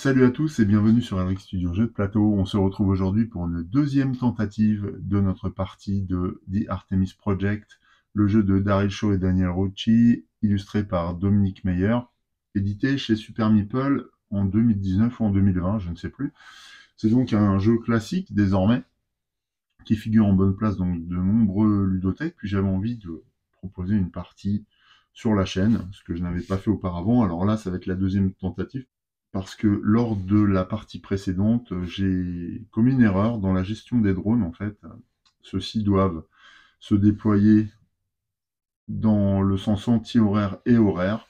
Salut à tous et bienvenue sur Elric Studio Jeux de plateau. On se retrouve aujourd'hui pour une deuxième tentative de notre partie de The Artemis Project, le jeu de Daryl Shaw et Daniel Rocci, illustré par Dominique Meyer, édité chez Super Meeple en 2019 ou en 2020, je ne sais plus. C'est donc un jeu classique désormais, qui figure en bonne place dans de nombreux ludothèques, puis j'avais envie de proposer une partie sur la chaîne, ce que je n'avais pas fait auparavant. Alors là, ça va être la deuxième tentative, parce que lors de la partie précédente, j'ai commis une erreur dans la gestion des drones, en fait. Ceux-ci doivent se déployer dans le sens anti-horaire et horaire.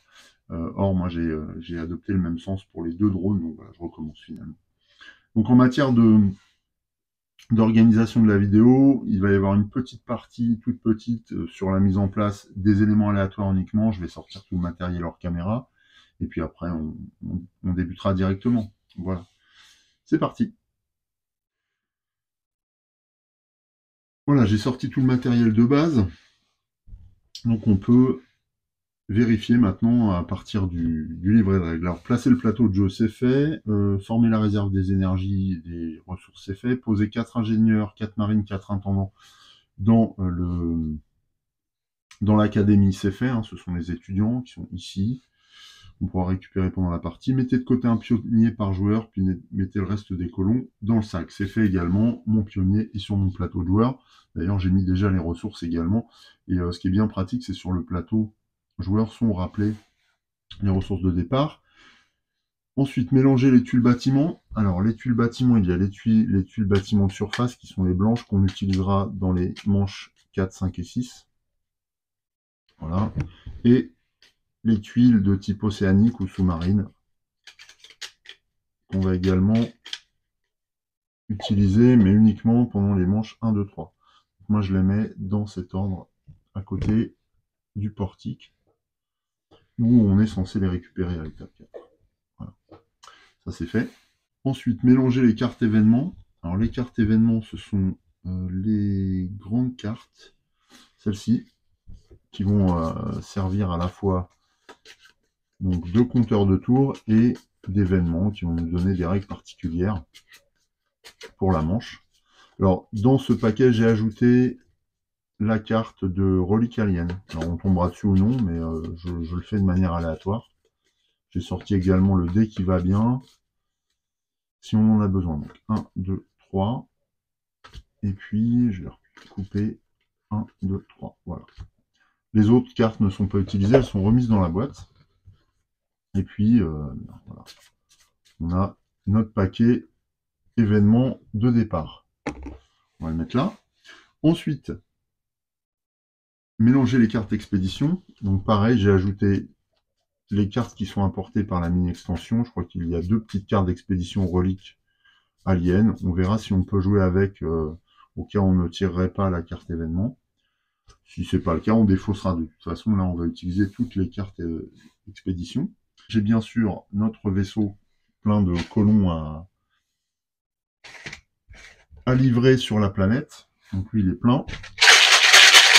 Or, moi, j'ai adopté le même sens pour les deux drones, donc voilà, je recommence finalement. Donc en matière d'organisation de la vidéo, il va y avoir une petite partie, toute petite, sur la mise en place des éléments aléatoires uniquement. Je vais sortir tout le matériel hors caméra. Et puis après, on débutera directement. Voilà. C'est parti. Voilà, j'ai sorti tout le matériel de base. Donc on peut vérifier maintenant à partir du livret de règles. Alors, placer le plateau de jeu, c'est fait. Former la réserve des énergies et des ressources, c'est fait. Poser 4 ingénieurs, 4 marines, 4 intendants dans l'académie, c'est fait. Ce sont les étudiants qui sont ici. On pourra récupérer pendant la partie. Mettez de côté un pionnier par joueur, puis mettez le reste des colons dans le sac. C'est fait également. Mon pionnier est sur mon plateau de joueur. D'ailleurs, j'ai mis déjà les ressources également. Et ce qui est bien pratique, c'est sur le plateau, joueurs sont rappelés les ressources de départ. Ensuite, mélanger les tuiles bâtiments. Alors, les tuiles bâtiments, il y a les tuiles bâtiments de surface, qui sont les blanches, qu'on utilisera dans les manches 4, 5 et 6. Voilà. Et les tuiles de type océanique ou sous-marine, qu'on va également utiliser, mais uniquement pendant les manches 1, 2, 3. Moi, je les mets dans cet ordre, à côté du portique, où on est censé les récupérer à l'étape 4. Voilà. Ça, c'est fait. Ensuite, mélanger les cartes événements. Alors, les cartes événements, ce sont les grandes cartes, celles-ci, qui vont servir à la fois donc, de compteurs de tours et d'événements, qui vont nous donner des règles particulières pour la manche. Alors, dans ce paquet, j'ai ajouté la carte de relique alien. Alors, on tombera dessus ou non, mais je le fais de manière aléatoire. J'ai sorti également le dé qui va bien, si on en a besoin. Donc, 1, 2, 3. Et puis, je vais couper 1, 2, 3. Voilà. Les autres cartes ne sont pas utilisées, elles sont remises dans la boîte. Et puis, voilà. On a notre paquet événement de départ. On va le mettre là. Ensuite, mélanger les cartes expédition. Donc pareil, j'ai ajouté les cartes qui sont importées par la mini-extension. Je crois qu'il y a 2 petites cartes d'expédition reliques alien. On verra si on peut jouer avec, au cas où on ne tirerait pas la carte événement. Si c'est pas le cas, on défaussera. De toute façon, là, on va utiliser toutes les cartes expédition. J'ai bien sûr notre vaisseau plein de colons à livrer sur la planète. Donc lui, il est plein.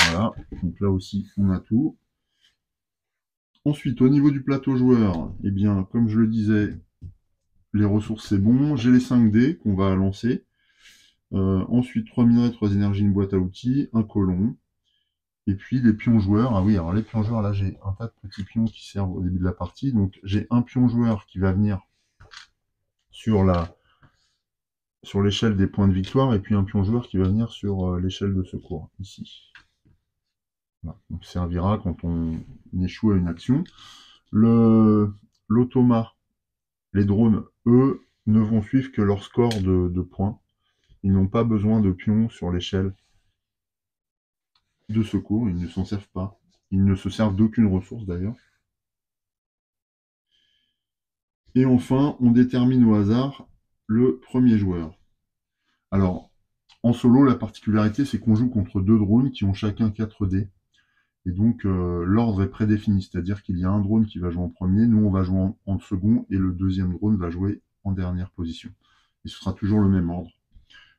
Voilà. Donc là aussi, on a tout. Ensuite, au niveau du plateau joueur, eh bien, comme je le disais, les ressources, c'est bon. J'ai les 5 dés qu'on va lancer. Ensuite, 3 minerais, 3 énergies, une boîte à outils, un colon. Et puis, les pions joueurs. Ah oui, alors les pions joueurs, là, j'ai un tas de petits pions qui servent au début de la partie. Donc, j'ai un pion joueur qui va venir sur l'échelle des points de victoire, et puis un pion joueur qui va venir sur l'échelle de secours, ici. Voilà. Donc, servira quand on échoue à une action. L'automa, les drones, eux, ne vont suivre que leur score de points. Ils n'ont pas besoin de pions sur l'échelle de secours, ils ne s'en servent pas. Ils ne se servent d'aucune ressource d'ailleurs. Et enfin, on détermine au hasard le premier joueur. Alors, en solo, la particularité, c'est qu'on joue contre 2 drones qui ont chacun 4 dés. Et donc, l'ordre est prédéfini, c'est-à-dire qu'il y a un drone qui va jouer en premier, nous on va jouer en second, et le deuxième drone va jouer en dernière position. Et ce sera toujours le même ordre.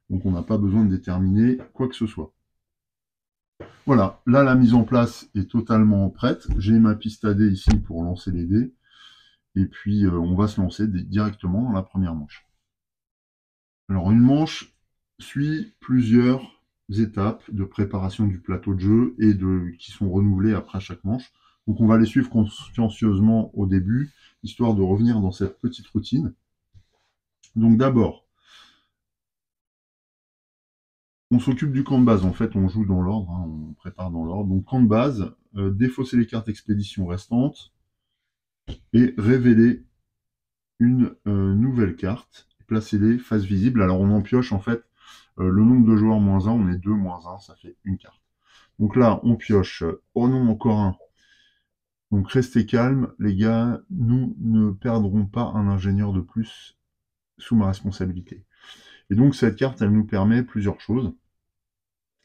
Donc on n'a pas besoin de déterminer quoi que ce soit. Voilà, là la mise en place est totalement prête. J'ai ma piste à dés ici pour lancer les dés. Et puis, on va se lancer directement dans la première manche. Alors, une manche suit plusieurs étapes de préparation du plateau de jeu et qui sont renouvelées après chaque manche. Donc, on va les suivre consciencieusement au début, histoire de revenir dans cette petite routine. Donc, d'abord, on s'occupe du camp de base. En fait, on joue dans l'ordre, hein, on prépare dans l'ordre. Donc, camp de base, défausser les cartes expédition restantes et révéler une nouvelle carte, placer-les face visible. Alors, on en pioche, en fait, le nombre de joueurs -1, on est 2 -1, ça fait une carte. Donc là, on pioche au nom encore un. Donc restez calmes, les gars, nous ne perdrons pas un ingénieur de plus sous ma responsabilité. Et donc cette carte, elle nous permet plusieurs choses.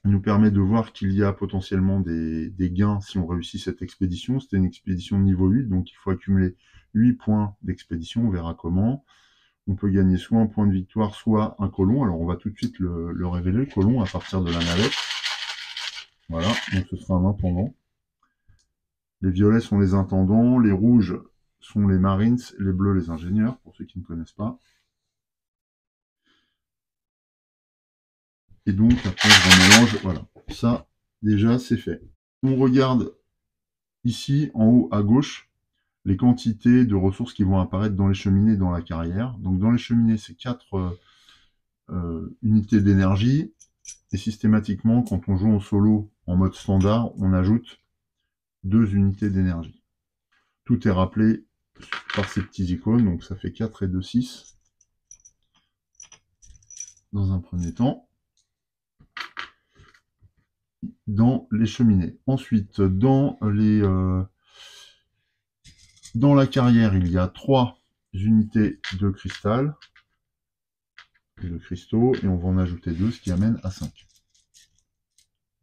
Elle nous permet de voir qu'il y a potentiellement des gains si on réussit cette expédition. C'était une expédition de niveau 8, donc il faut accumuler 8 points d'expédition, on verra comment. On peut gagner soit un point de victoire, soit un colon. Alors on va tout de suite le révéler, le colon, à partir de la navette. Voilà, donc ce sera un intendant. Les violets sont les intendants, les rouges sont les marines, les bleus les ingénieurs, pour ceux qui ne connaissent pas. Et donc après je remélange, voilà. Ça, déjà, c'est fait. On regarde ici, en haut à gauche, les quantités de ressources qui vont apparaître dans les cheminées dans la carrière. Donc dans les cheminées, c'est 4 unités d'énergie. Et systématiquement, quand on joue en solo en mode standard, on ajoute 2 unités d'énergie. Tout est rappelé par ces petits icônes, donc ça fait 4 et 2, 6 dans un premier temps, dans les cheminées. Ensuite, dans la carrière, il y a 3 unités de cristal, et de cristaux, et on va en ajouter 2, ce qui amène à 5.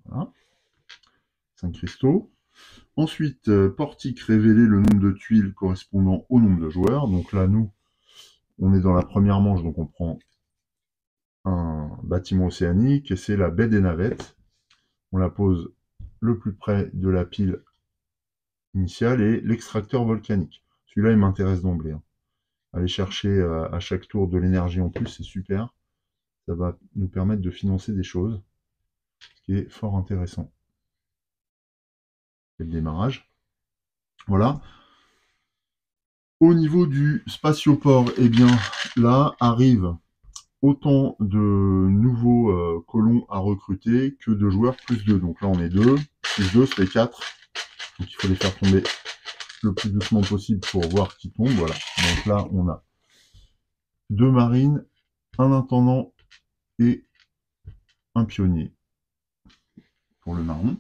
Voilà, 5 cristaux. Ensuite, portique, révéler le nombre de tuiles correspondant au nombre de joueurs. Donc là, nous, on est dans la première manche, donc on prend un bâtiment océanique, et c'est la baie des navettes. On la pose le plus près de la pile initiale et l'extracteur volcanique. Celui-là, il m'intéresse d'emblée. Hein. Aller chercher à chaque tour de l'énergie en plus, c'est super. Ça va nous permettre de financer des choses, ce qui est fort intéressant. C'est le démarrage. Voilà. Au niveau du spatioport, eh bien, là arrive autant de nouveaux colons à recruter que de joueurs plus 2. Donc là, on est 2, plus 2, ça fait 4. Donc il faut les faire tomber le plus doucement possible pour voir qui tombe. Voilà. Donc là, on a 2 marines, un intendant et un pionnier pour le marron.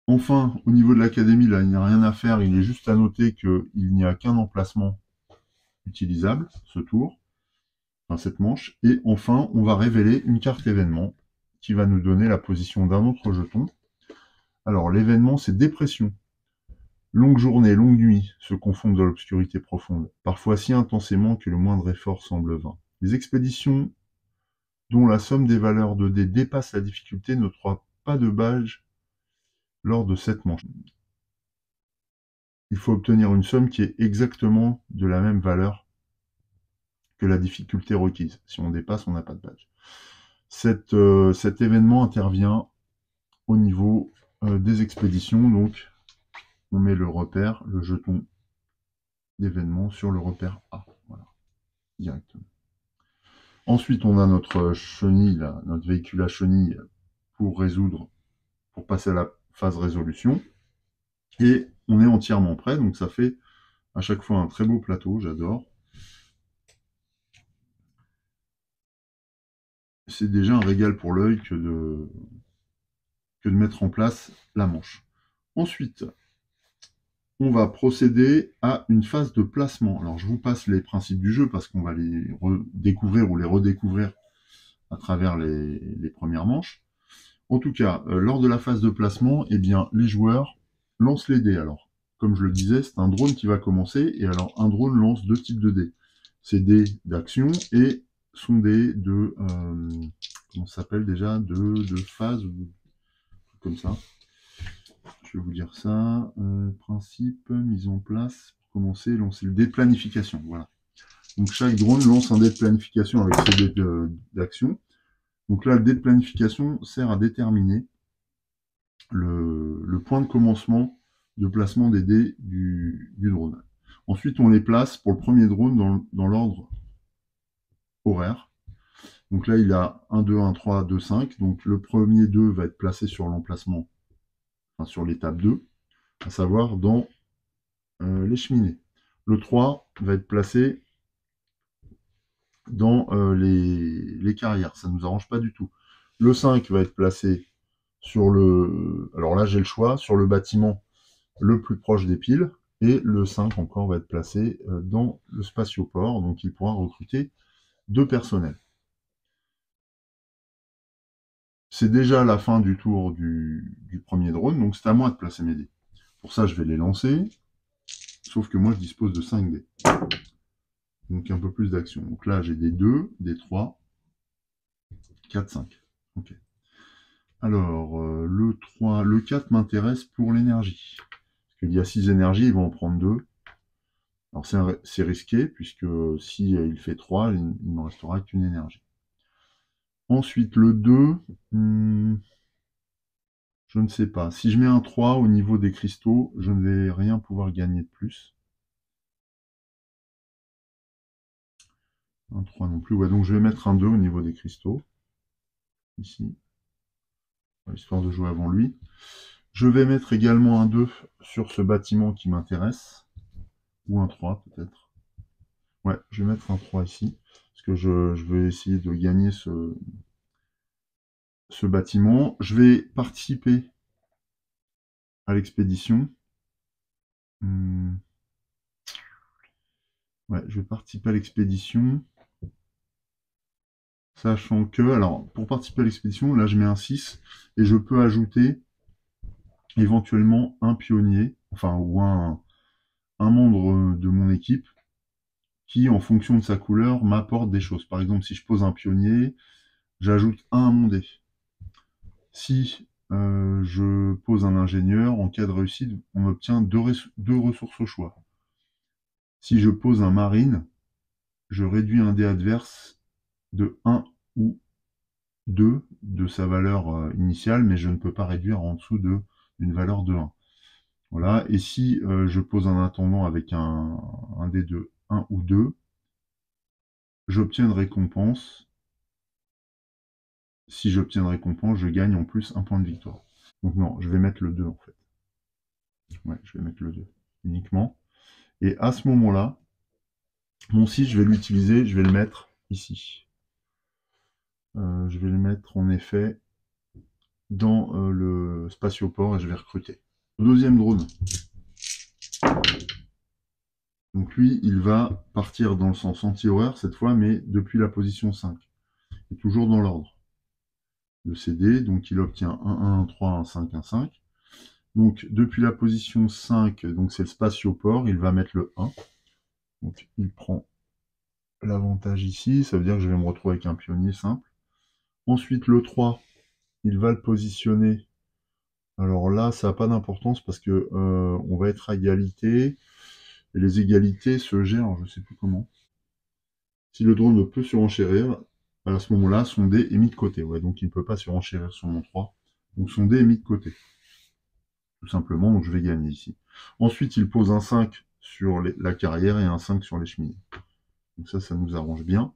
Enfin, au niveau de l'académie, là, il n'y a rien à faire. Il est juste à noter qu'il n'y a qu'un emplacement utilisable, ce tour, enfin cette manche. Et enfin, on va révéler une carte événement qui va nous donner la position d'un autre jeton. Alors, l'événement, c'est dépression. Longue journée, longue nuit se confondent dans l'obscurité profonde, parfois si intensément que le moindre effort semble vain. Les expéditions dont la somme des valeurs de dés dépasse la difficulté n'octroient pas de badge lors de cette manche. Il faut obtenir une somme qui est exactement de la même valeur que la difficulté requise. Si on dépasse, on n'a pas de badge. Cet événement intervient au niveau des expéditions, donc on met le repère, le jeton d'événement sur le repère A, voilà, directement. Ensuite, on a notre chenille, là, notre véhicule à chenille pour passer à la phase résolution. Et on est entièrement prêt, donc ça fait à chaque fois un très beau plateau, j'adore. C'est déjà un régal pour l'œil que de mettre en place la manche. Ensuite, on va procéder à une phase de placement. Alors, je vous passe les principes du jeu parce qu'on va les redécouvrir ou les redécouvrir à travers les premières manches. En tout cas, lors de la phase de placement, eh bien, les joueurs lancent les dés. Alors, comme je le disais, c'est un drone qui va commencer. Et alors, un drone lance 2 types de dés. C'est dés d'action et sont des de... comment ça s'appelle déjà de phase ou comme ça. Je vais vous dire ça. Principe, mise en place. Pour commencer, lancer le dé de planification. Voilà. Donc chaque drone lance un dé de planification avec ses dés d'action. Donc là, le dé de planification sert à déterminer le point de commencement de placement des dés du drone. Ensuite, on les place pour le premier drone dans l'ordre horaire. Donc là, il a 1, 2, 1, 3, 2, 5. Donc le premier 2 va être placé sur l'emplacement, enfin sur l'étape 2, à savoir dans les cheminées. Le 3 va être placé dans les carrières. Ça ne nous arrange pas du tout. Le 5 va être placé sur le... Alors là, j'ai le choix, sur le bâtiment le plus proche des piles. Et le 5 encore va être placé dans le spatioport. Donc il pourra recruter 2 personnels. C'est déjà la fin du tour du premier drone, donc c'est à moi de placer mes dés. Pour ça, je vais les lancer, sauf que moi, je dispose de 5 dés. Donc un peu plus d'action. Donc là, j'ai des 2, des 3, 4, 5. Ok. Alors, le 3, le 4 m'intéresse pour l'énergie. Parce qu'il y a 6 énergies, il va en prendre 2. Alors c'est risqué, puisque si il fait 3, il ne me restera qu'une énergie. Ensuite, le 2, je ne sais pas. Si je mets un 3 au niveau des cristaux, je ne vais rien pouvoir gagner de plus. Un 3 non plus. Ouais, donc je vais mettre un 2 au niveau des cristaux. Ici. Histoire de jouer avant lui. Je vais mettre également un 2 sur ce bâtiment qui m'intéresse. Ou un 3 peut-être. Ouais, je vais mettre un 3 ici. Parce que je vais essayer de gagner ce bâtiment. Je vais participer à l'expédition. Ouais, je vais participer à l'expédition. Sachant que, alors, pour participer à l'expédition, là, je mets un 6 et je peux ajouter éventuellement un pionnier, enfin, ou un membre de mon équipe qui, en fonction de sa couleur, m'apporte des choses. Par exemple, si je pose un pionnier, j'ajoute 1 à mon dé. Si je pose un ingénieur, en cas de réussite, on obtient 2 ressources au choix. Si je pose un marine, je réduis un dé adverse de 1 ou 2 de sa valeur initiale, mais je ne peux pas réduire en dessous d'une valeur de 1. Voilà. Et si je pose un intendant avec un dé de 1 ou 2, j'obtiens une récompense. Si j'obtiens une récompense, je gagne en plus un point de victoire. Donc non, je vais mettre le 2 en fait. Ouais, je vais mettre le 2 uniquement. Et à ce moment-là, mon 6, je vais l'utiliser, je vais le mettre ici. Je vais le mettre en effet dans le spatioport et je vais recruter. Le deuxième drone. Donc lui, il va partir dans le sens anti-horaire cette fois, mais depuis la position 5. Et toujours dans l'ordre de ses dés. Donc il obtient 1, 1, 1, 3, 1, 5, 1, 5. Donc depuis la position 5, donc c'est le spatioport, il va mettre le 1. Donc il prend l'avantage ici, ça veut dire que je vais me retrouver avec un pionnier simple. Ensuite le 3, il va le positionner. Alors là, ça n'a pas d'importance parce que on va être à égalité. Et les égalités se gèrent, je ne sais plus comment. Si le drone peut surenchérir, à ce moment-là, son dé est mis de côté. Ouais, donc il ne peut pas surenchérir sur mon 3. Donc son dé est mis de côté. Tout simplement, donc je vais gagner ici. Ensuite, il pose un 5 sur la carrière et un 5 sur les cheminées. Donc ça nous arrange bien,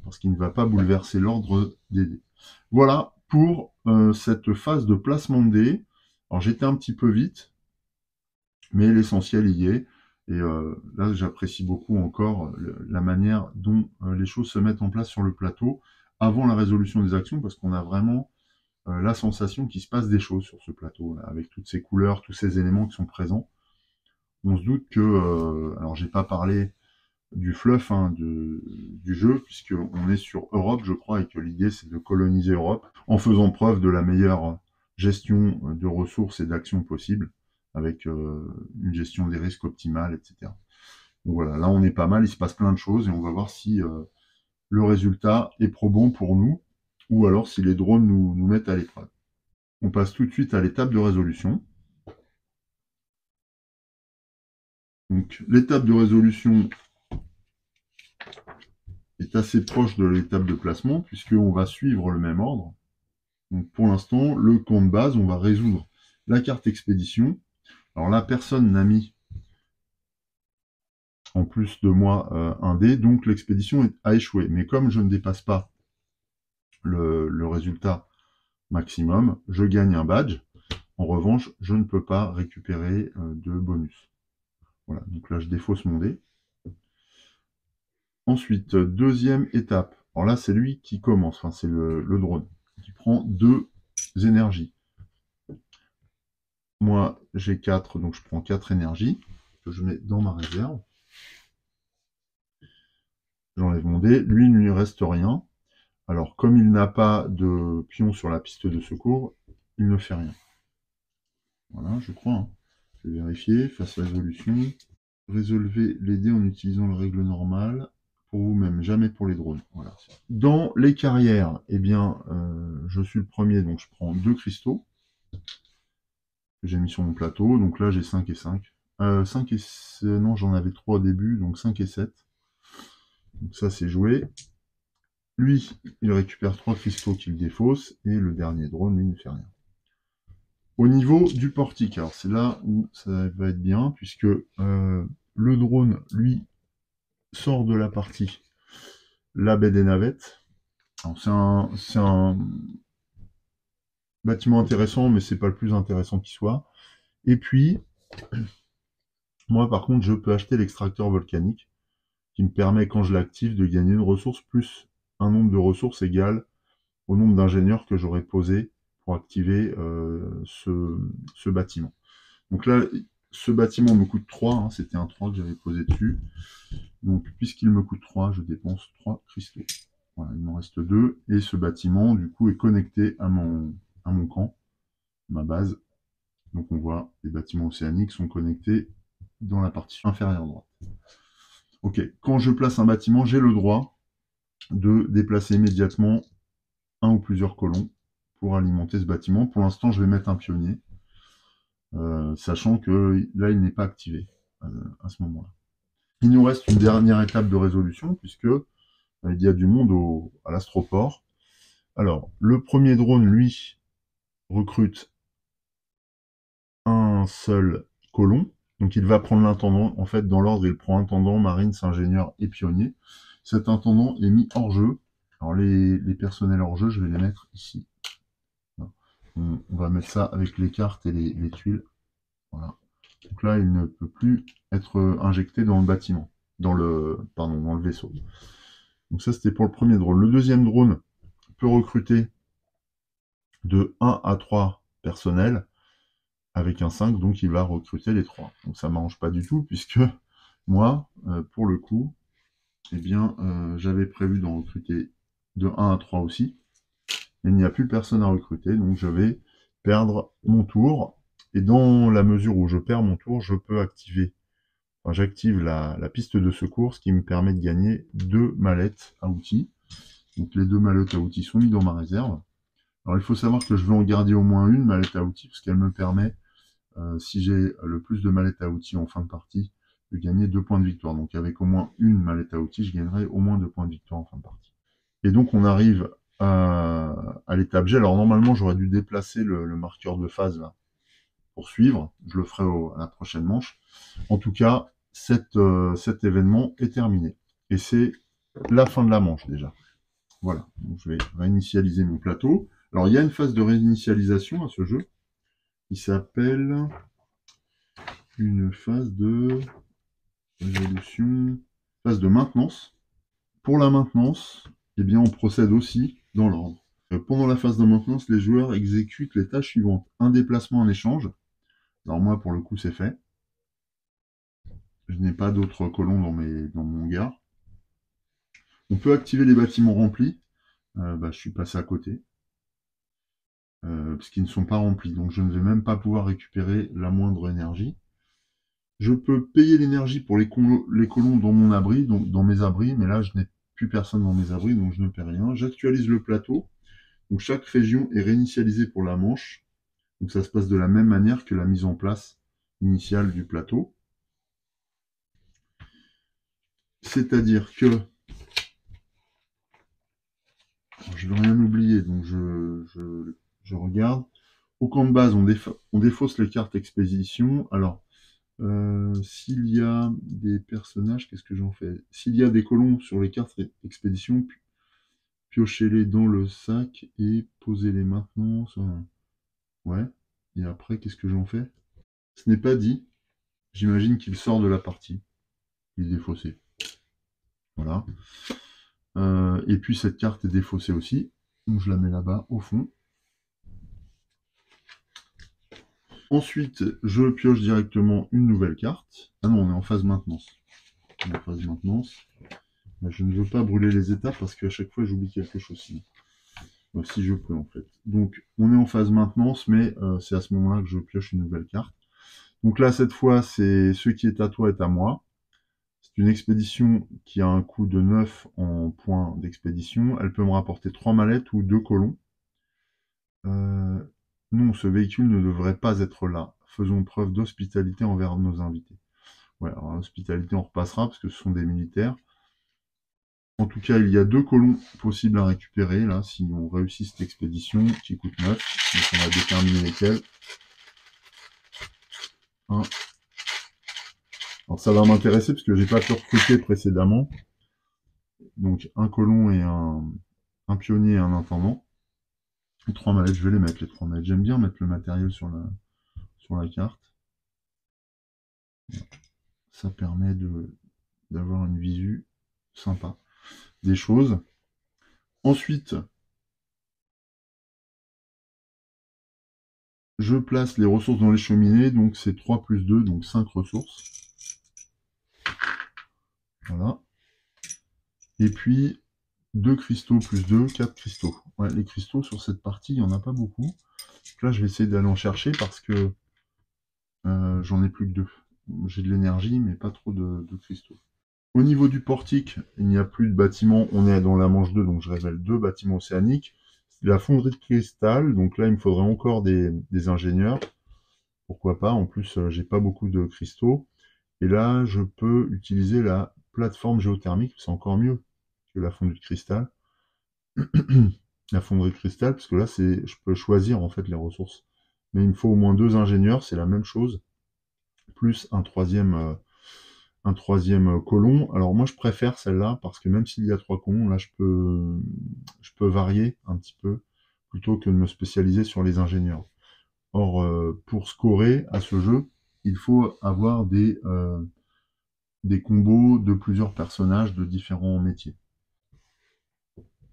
parce qu'il ne va pas bouleverser l'ordre des dés. Voilà pour cette phase de placement de dés. Alors j'étais un petit peu vite, mais l'essentiel y est. Et là, j'apprécie beaucoup encore la manière dont les choses se mettent en place sur le plateau avant la résolution des actions, parce qu'on a vraiment la sensation qu'il se passe des choses sur ce plateau, là, avec toutes ces couleurs, tous ces éléments qui sont présents. On se doute que, alors j'ai pas parlé du fluff du jeu, puisqu'on est sur Europe, je crois, et que l'idée c'est de coloniser Europe, en faisant preuve de la meilleure gestion de ressources et d'actions possibles, avec une gestion des risques optimale, etc. Donc voilà, là on est pas mal, il se passe plein de choses, et on va voir si le résultat est probant pour nous, ou alors si les drones nous mettent à l'épreuve. On passe tout de suite à l'étape de résolution. Donc l'étape de résolution est assez proche de l'étape de placement, puisqu'on va suivre le même ordre. Donc pour l'instant, le camp de base, on va résoudre la carte expédition. Alors là, personne n'a mis, en plus de moi, un dé, donc l'expédition a échoué. Mais comme je ne dépasse pas le résultat maximum, je gagne un badge. En revanche, je ne peux pas récupérer de bonus. Voilà, donc là, je défausse mon dé. Ensuite, deuxième étape. Alors là, c'est lui qui commence, enfin, c'est le drone, qui prend 2 énergies. Moi, j'ai 4, donc je prends 4 énergies, que je mets dans ma réserve. J'enlève mon dé. Lui, il ne lui reste rien. Alors, comme il n'a pas de pion sur la piste de secours, il ne fait rien. Voilà, je crois. Hein. Je vais vérifier. Face résolution. Résolvez les dés en utilisant la règle normale. Pour vous-même, jamais pour les drones. Voilà. Dans les carrières, eh bien, je suis le premier, donc je prends 2 cristaux que j'ai mis sur mon plateau. Donc là, j'ai 5 et 5. 5 et... Non, j'en avais 3 au début, donc 5 et 7. Donc ça, c'est joué. Lui, il récupère 3 cristaux qu'il défausse, et le dernier drone, lui, ne fait rien. Au niveau du portique, alors c'est là où ça va être bien, puisque le drone, lui, sort de la partie la baie des navettes. C'est un bâtiment intéressant, mais c'est pas le plus intéressant qui soit. Et puis, moi, par contre, je peux acheter l'extracteur volcanique, qui me permet, quand je l'active, de gagner une ressource plus un nombre de ressources égal au nombre d'ingénieurs que j'aurais posé pour activer ce bâtiment. Donc là, ce bâtiment me coûte 3, hein, c'était un 3 que j'avais posé dessus. Donc puisqu'il me coûte 3, je dépense 3 cristaux. Voilà, il m'en reste 2, et ce bâtiment, du coup, est connecté à mon camp, ma base. Donc on voit, les bâtiments océaniques sont connectés dans la partie inférieure droite. Ok, quand je place un bâtiment, j'ai le droit de déplacer immédiatement un ou plusieurs colons pour alimenter ce bâtiment. Pour l'instant, je vais mettre un pionnier, sachant que là, il n'est pas activé à ce moment-là. Il nous reste une dernière étape de résolution, puisque il y a du monde à l'astroport. Alors, le premier drone, lui, recrute un seul colon. Donc il va prendre l'intendant. En fait, dans l'ordre, il prend intendant, marine, ingénieur et pionnier. Cet intendant est mis hors jeu. Alors les personnels hors jeu, je vais les mettre ici. On va mettre ça avec les cartes et les tuiles. Voilà. Donc là, il ne peut plus être injecté dans le bâtiment, dans le vaisseau. Donc ça, c'était pour le premier drone. Le deuxième drone peut recruter de 1 à 3 personnels avec un 5, donc il va recruter les 3. Donc ça ne m'arrange pas du tout, puisque moi, pour le coup, eh bien, j'avais prévu d'en recruter de 1 à 3 aussi. Mais il n'y a plus personne à recruter, donc je vais perdre mon tour. Et dans la mesure où je perds mon tour, je peux activer, enfin, j'active la piste de secours, ce qui me permet de gagner 2 mallettes à outils. Donc les 2 mallettes à outils sont mises dans ma réserve. Alors il faut savoir que je veux en garder au moins une mallette à outils, parce qu'elle me permet, si j'ai le plus de mallettes à outils en fin de partie, de gagner 2 points de victoire. Donc avec au moins une mallette à outils, je gagnerai au moins 2 points de victoire en fin de partie. Et donc on arrive à l'étape G. Alors normalement, j'aurais dû déplacer le marqueur de phase là pour suivre. Je le ferai à la prochaine manche. En tout cas, cet événement est terminé. Et c'est la fin de la manche déjà. Voilà. Donc, je vais réinitialiser mon plateau. Alors il y a une phase de réinitialisation à ce jeu qui s'appelle une phase de résolution, phase de maintenance. Pour la maintenance, eh bien, on procède aussi dans l'ordre. Pendant la phase de maintenance, les joueurs exécutent les tâches suivantes. Un déplacement, un échange. Alors moi, pour le coup, c'est fait. Je n'ai pas d'autres colons dans mon hangar. On peut activer les bâtiments remplis. Je suis passé à côté. Parce qu'ils ne sont pas remplis. Donc je ne vais même pas pouvoir récupérer la moindre énergie. Je peux payer l'énergie pour les colons dans mon abri, donc dans mes abris, mais là, je n'ai plus personne dans mes abris, donc je ne paie rien. J'actualise le plateau. Donc chaque région est réinitialisée pour la manche. Donc ça se passe de la même manière que la mise en place initiale du plateau. C'est-à-dire que je ne veux rien oublier, donc je regarde. Au camp de base, on défausse les cartes expédition. Alors, s'il y a des personnages, qu'est-ce que j'en fais? S'il y a des colons sur les cartes expédition, piochez-les dans le sac et posez-les maintenant. Ouais. Et après, qu'est-ce que j'en fais? Ce n'est pas dit. J'imagine qu'il sort de la partie. Il est défaussé. Voilà. Et puis cette carte est défaussée aussi. Donc je la mets là-bas, au fond. Ensuite, je pioche directement une nouvelle carte. Ah non, on est en phase maintenance. On est en phase maintenance. Je ne veux pas brûler les étapes parce qu'à chaque fois, j'oublie quelque chose sinon. Si je peux, en fait. Donc, on est en phase maintenance, mais c'est à ce moment-là que je pioche une nouvelle carte. Donc là, cette fois, c'est ce qui est à toi est à moi. C'est une expédition qui a un coût de 9 en points d'expédition. Elle peut me rapporter 3 mallettes ou 2 colons. Non, ce véhicule ne devrait pas être là. Faisons preuve d'hospitalité envers nos invités. Ouais, alors l'hospitalité, on repassera parce que ce sont des militaires. En tout cas, il y a 2 colons possibles à récupérer, là, si on réussit cette expédition, qui coûte 9. Donc on va déterminer lesquels. Un. Alors ça va m'intéresser parce que j'ai pas pu recruter précédemment. Donc un colon et un pionnier et un intendant. 3 mallettes, je vais les mettre, les 3 mallettes. J'aime bien mettre le matériel sur la carte. Ça permet d'avoir une visu sympa des choses. Ensuite, je place les ressources dans les cheminées, donc c'est 3 plus 2, donc 5 ressources. Voilà. Et puis, 2 cristaux plus 2, 4 cristaux. Ouais, les cristaux sur cette partie, il n'y en a pas beaucoup. Donc là, je vais essayer d'aller en chercher parce que j'en ai plus que 2. J'ai de l'énergie, mais pas trop de cristaux. Au niveau du portique, il n'y a plus de bâtiments. On est dans la manche 2, donc je révèle 2 bâtiments océaniques. La fonderie de cristal, donc là, il me faudrait encore des ingénieurs. Pourquoi pas, en plus, j'ai pas beaucoup de cristaux. Et là, je peux utiliser la plateforme géothermique, c'est encore mieux que la fondue de cristal. La fonderie de cristal, parce que là, je peux choisir en fait les ressources. Mais il me faut au moins 2 ingénieurs, c'est la même chose, plus un troisième colon. Alors moi, je préfère celle-là, parce que même s'il y a 3 colons, là, je peux varier un petit peu, plutôt que de me spécialiser sur les ingénieurs. Or, pour scorer à ce jeu, il faut avoir des combos de plusieurs personnages de différents métiers.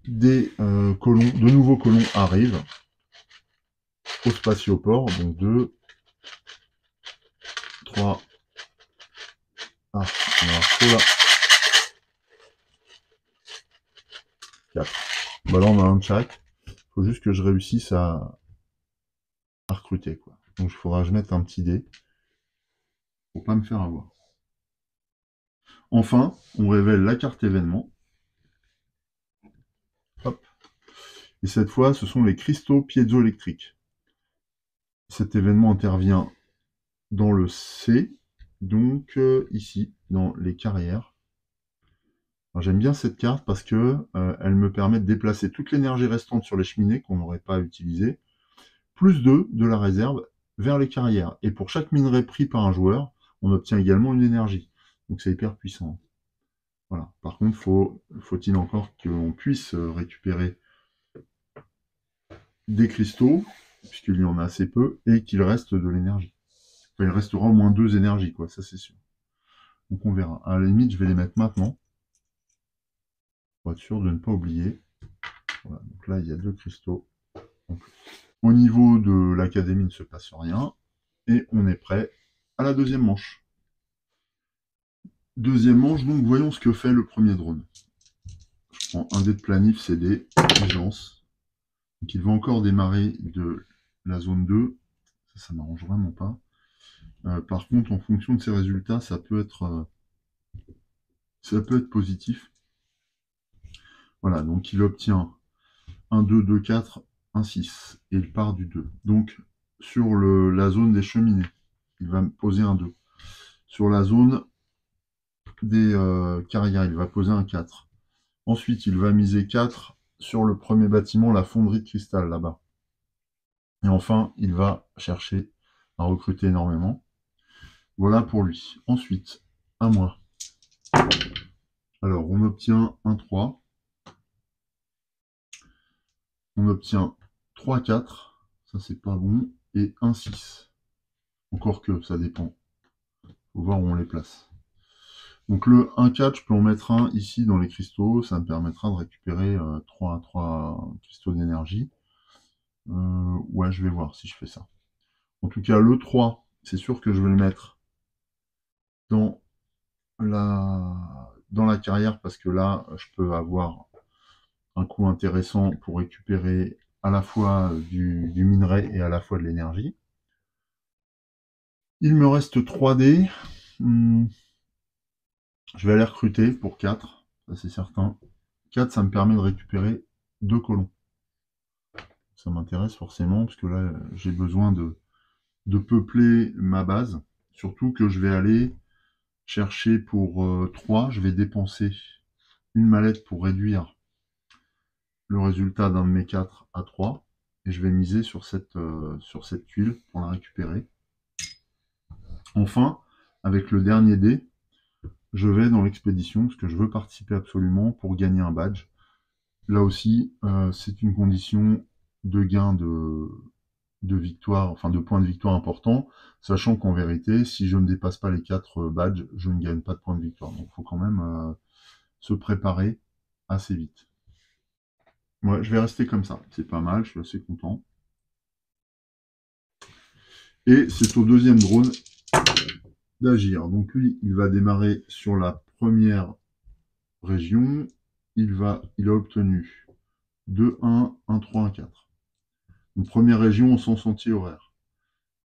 De nouveaux colons arrivent au spatioport, donc 2, 3, on a là, 4. Bah là, on a un de chaque. Il faut juste que je réussisse à recruter, quoi. Donc, il faudra que je mette un petit dé pour pas me faire avoir. Enfin, on révèle la carte événement. Hop. Et cette fois, ce sont les cristaux piézoélectriques. Cet événement intervient dans le C, donc ici, dans les carrières. J'aime bien cette carte parce que elle me permet de déplacer toute l'énergie restante sur les cheminées qu'on n'aurait pas utilisée, plus 2 de la réserve vers les carrières. Et pour chaque minerai pris par un joueur, on obtient également une énergie. Donc c'est hyper puissant. Voilà. Par contre, faut-il encore qu'on puisse récupérer des cristaux, puisqu'il y en a assez peu, et qu'il reste de l'énergie. Enfin, il restera au moins 2 énergies, quoi, ça c'est sûr. Donc on verra. À la limite, je vais les mettre maintenant, pour être sûr de ne pas oublier. Voilà. Donc là, il y a 2 cristaux en plus. Au niveau de l'académie, il ne se passe rien. Et on est prêt à la deuxième manche. Deuxième manche, donc voyons ce que fait le premier drone. Je prends un dé de planif, c'est des agences. Donc il va encore démarrer de la zone 2. Ça m'arrange vraiment pas. Par contre, en fonction de ses résultats, ça peut être positif. Voilà, donc il obtient un 2, 2, 4, un 6. Et il part du 2. Donc, sur la zone des cheminées, il va me poser un 2. Sur la zone des carrières, il va poser un 4. Ensuite, il va miser 4 sur le premier bâtiment, la fonderie de cristal, là-bas. Et enfin, il va chercher à recruter énormément. Voilà pour lui. Ensuite, à moi. Alors, on obtient un 3. On obtient 3, 4. Ça, c'est pas bon. Et un 6. Encore que, ça dépend. Faut voir où on les place. Donc le 1-4, je peux en mettre un ici dans les cristaux. Ça me permettra de récupérer 3 cristaux d'énergie. Ouais, je vais voir si je fais ça. En tout cas, le 3, c'est sûr que je vais le mettre dans la carrière parce que là, je peux avoir un coup intéressant pour récupérer à la fois du minerai et à la fois de l'énergie. Il me reste 3 dés. Je vais aller recruter pour 4, ça c'est certain. 4, ça me permet de récupérer 2 colons. Ça m'intéresse forcément, parce que là, j'ai besoin de peupler ma base. Surtout que je vais aller chercher pour 3, je vais dépenser une mallette pour réduire le résultat d'un de mes 4 à 3. Et je vais miser sur cette tuile pour la récupérer. Enfin, avec le dernier dé, je vais dans l'expédition, parce que je veux participer absolument pour gagner un badge. Là aussi, c'est une condition de gain de victoire, enfin de points de victoire importants, sachant qu'en vérité, si je ne dépasse pas les 4 badges, je ne gagne pas de points de victoire. Donc il faut quand même se préparer assez vite. Ouais, je vais rester comme ça. C'est pas mal, je suis assez content. Et c'est au deuxième drone d'agir. Donc lui, il va démarrer sur la première région. Il a obtenu 2, 1, 1, 3, 1, 4. Donc première région en sens anti-horaire.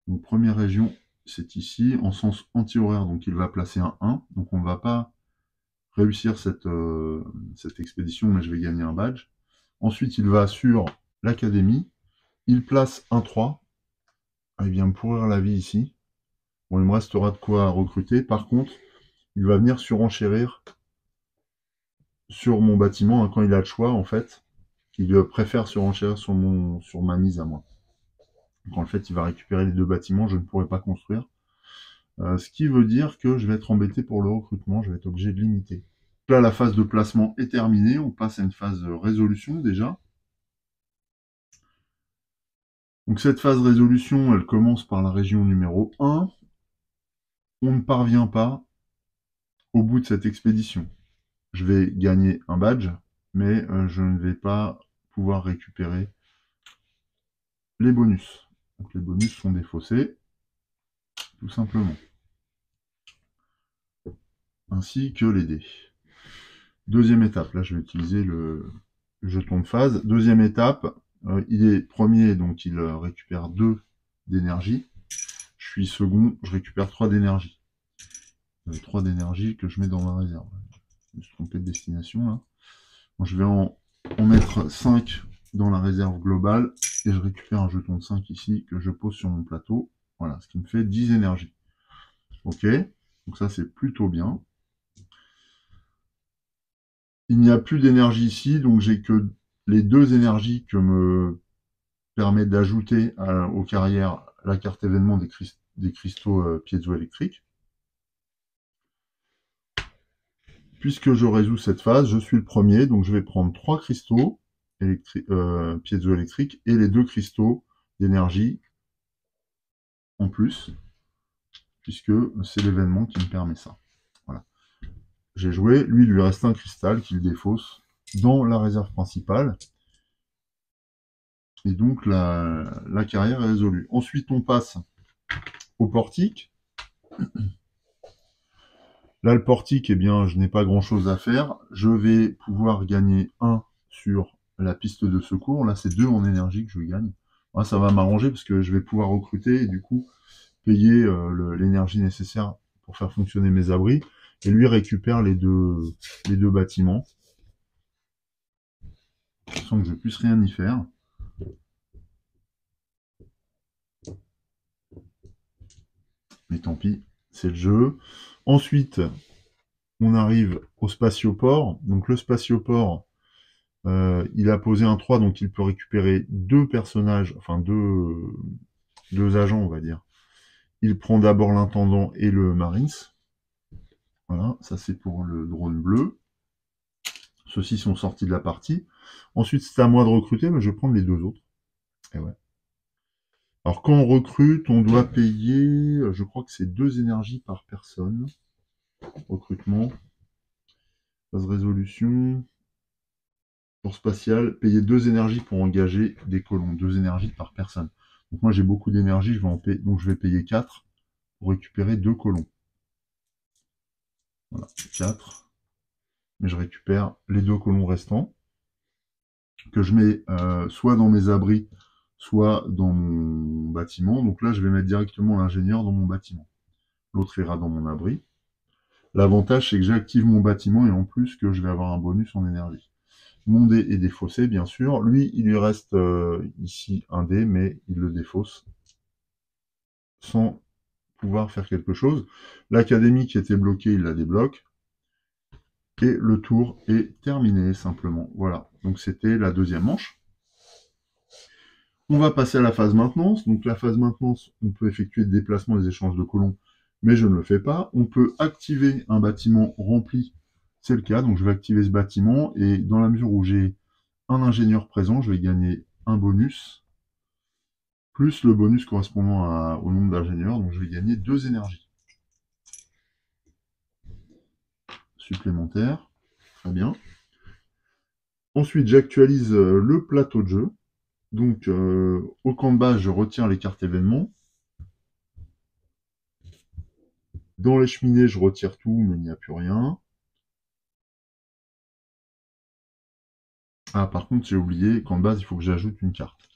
Donc première région, c'est ici, en sens anti-horaire, donc il va placer un 1. Donc on ne va pas réussir cette expédition, mais je vais gagner un badge. Ensuite, il va sur l'académie. Il place un 3. Ah, il vient me pourrir la vie ici. Bon, il me restera de quoi recruter. Par contre, il va venir surenchérir sur mon bâtiment, hein, quand il a le choix, en fait. Il préfère surenchérir sur ma mise à moi. Donc en fait, il va récupérer les 2 bâtiments, je ne pourrai pas construire. Ce qui veut dire que je vais être embêté pour le recrutement, je vais être obligé de limiter. Là, la phase de placement est terminée, on passe à une phase de résolution déjà. Donc cette phase résolution, elle commence par la région numéro 1. On ne parvient pas au bout de cette expédition. Je vais gagner un badge, mais je ne vais pas pouvoir récupérer les bonus. Donc les bonus sont défaussés, tout simplement. Ainsi que les dés. Deuxième étape, là je vais utiliser le jeton de phase. Deuxième étape, il est premier, donc il récupère 2 d'énergie. Je suis second, je récupère 3 d'énergie. 3 d'énergie que je mets dans ma réserve. Je me suis trompé de destination là. Bon, je vais en mettre 5 dans la réserve globale et je récupère un jeton de 5 ici que je pose sur mon plateau. Voilà, ce qui me fait 10 énergies. Ok, donc ça c'est plutôt bien. Il n'y a plus d'énergie ici, donc j'ai que les 2 énergies que me permet d'ajouter aux carrières la carte événement des cristaux piézoélectriques. Puisque je résous cette phase, je suis le premier, donc je vais prendre 3 cristaux piézoélectriques et les 2 cristaux d'énergie en plus, puisque c'est l'événement qui me permet ça. Voilà. J'ai joué, lui, il lui reste un cristal qu'il défausse dans la réserve principale. Et donc la carrière est résolue. Ensuite, on passe au portique. Là, le portique, eh bien, je n'ai pas grand-chose à faire. Je vais pouvoir gagner 1 sur la piste de secours. Là, c'est 2 en énergie que je gagne. Moi, ça va m'arranger parce que je vais pouvoir recruter et du coup payer l'énergie nécessaire pour faire fonctionner mes abris. Et lui récupère les deux bâtiments sans que je puisse rien y faire. Mais tant pis, c'est le jeu. Ensuite, on arrive au spatioport. Donc le spatioport, il a posé un 3, donc il peut récupérer 2 personnages, enfin deux agents, on va dire. Il prend d'abord l'intendant et le Marines. Voilà, ça c'est pour le drone bleu. Ceux-ci sont sortis de la partie. Ensuite, c'est à moi de recruter, mais je vais prendre les 2 autres. Et ouais. Alors quand on recrute, on doit payer, je crois que c'est 2 énergies par personne. Recrutement. Phase résolution. Pour spatial, payer 2 énergies pour engager des colons. 2 énergies par personne. Donc moi j'ai beaucoup d'énergie, donc je vais payer 4 pour récupérer 2 colons. Voilà, 4. Mais je récupère les 2 colons restants, que je mets soit dans mes abris, soit dans mon bâtiment. Donc là, je vais mettre directement l'ingénieur dans mon bâtiment. L'autre ira dans mon abri. L'avantage, c'est que j'active mon bâtiment et en plus que je vais avoir un bonus en énergie. Mon dé est défaussé, bien sûr. Lui, il lui reste ici un dé, mais il le défausse sans pouvoir faire quelque chose. L'académie qui était bloquée, il la débloque. Et le tour est terminé, simplement. Voilà. Donc c'était la deuxième manche. On va passer à la phase maintenance. Donc la phase maintenance, on peut effectuer des déplacements et des échanges de colons, mais je ne le fais pas. On peut activer un bâtiment rempli, c'est le cas. Donc je vais activer ce bâtiment et dans la mesure où j'ai un ingénieur présent, je vais gagner un bonus, plus le bonus correspondant au nombre d'ingénieurs. Donc je vais gagner 2 énergies supplémentaires. Très bien. Ensuite, j'actualise le plateau de jeu. Donc, au camp de base, je retire les cartes événements. Dans les cheminées, je retire tout, mais il n'y a plus rien. Ah, par contre, j'ai oublié, camp de base, il faut que j'ajoute une carte.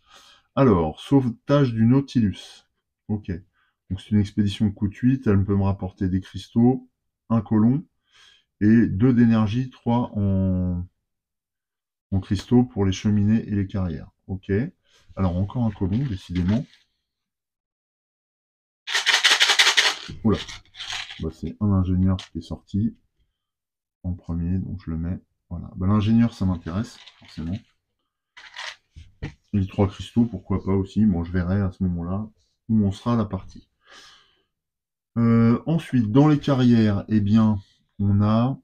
Alors, sauvetage du Nautilus. Ok. Donc, c'est une expédition coûte 8. Elle peut me rapporter des cristaux, un colon, et 2 d'énergie, 3 en cristaux pour les cheminées et les carrières. Ok. Alors, encore un colon, décidément. Oula. Bah, c'est un ingénieur qui est sorti en premier, donc je le mets. Voilà. Bah, l'ingénieur, ça m'intéresse, forcément. Et les 3 cristaux, pourquoi pas aussi. Bon, je verrai à ce moment-là où on sera à la partie. Ensuite, dans les carrières, eh bien, on a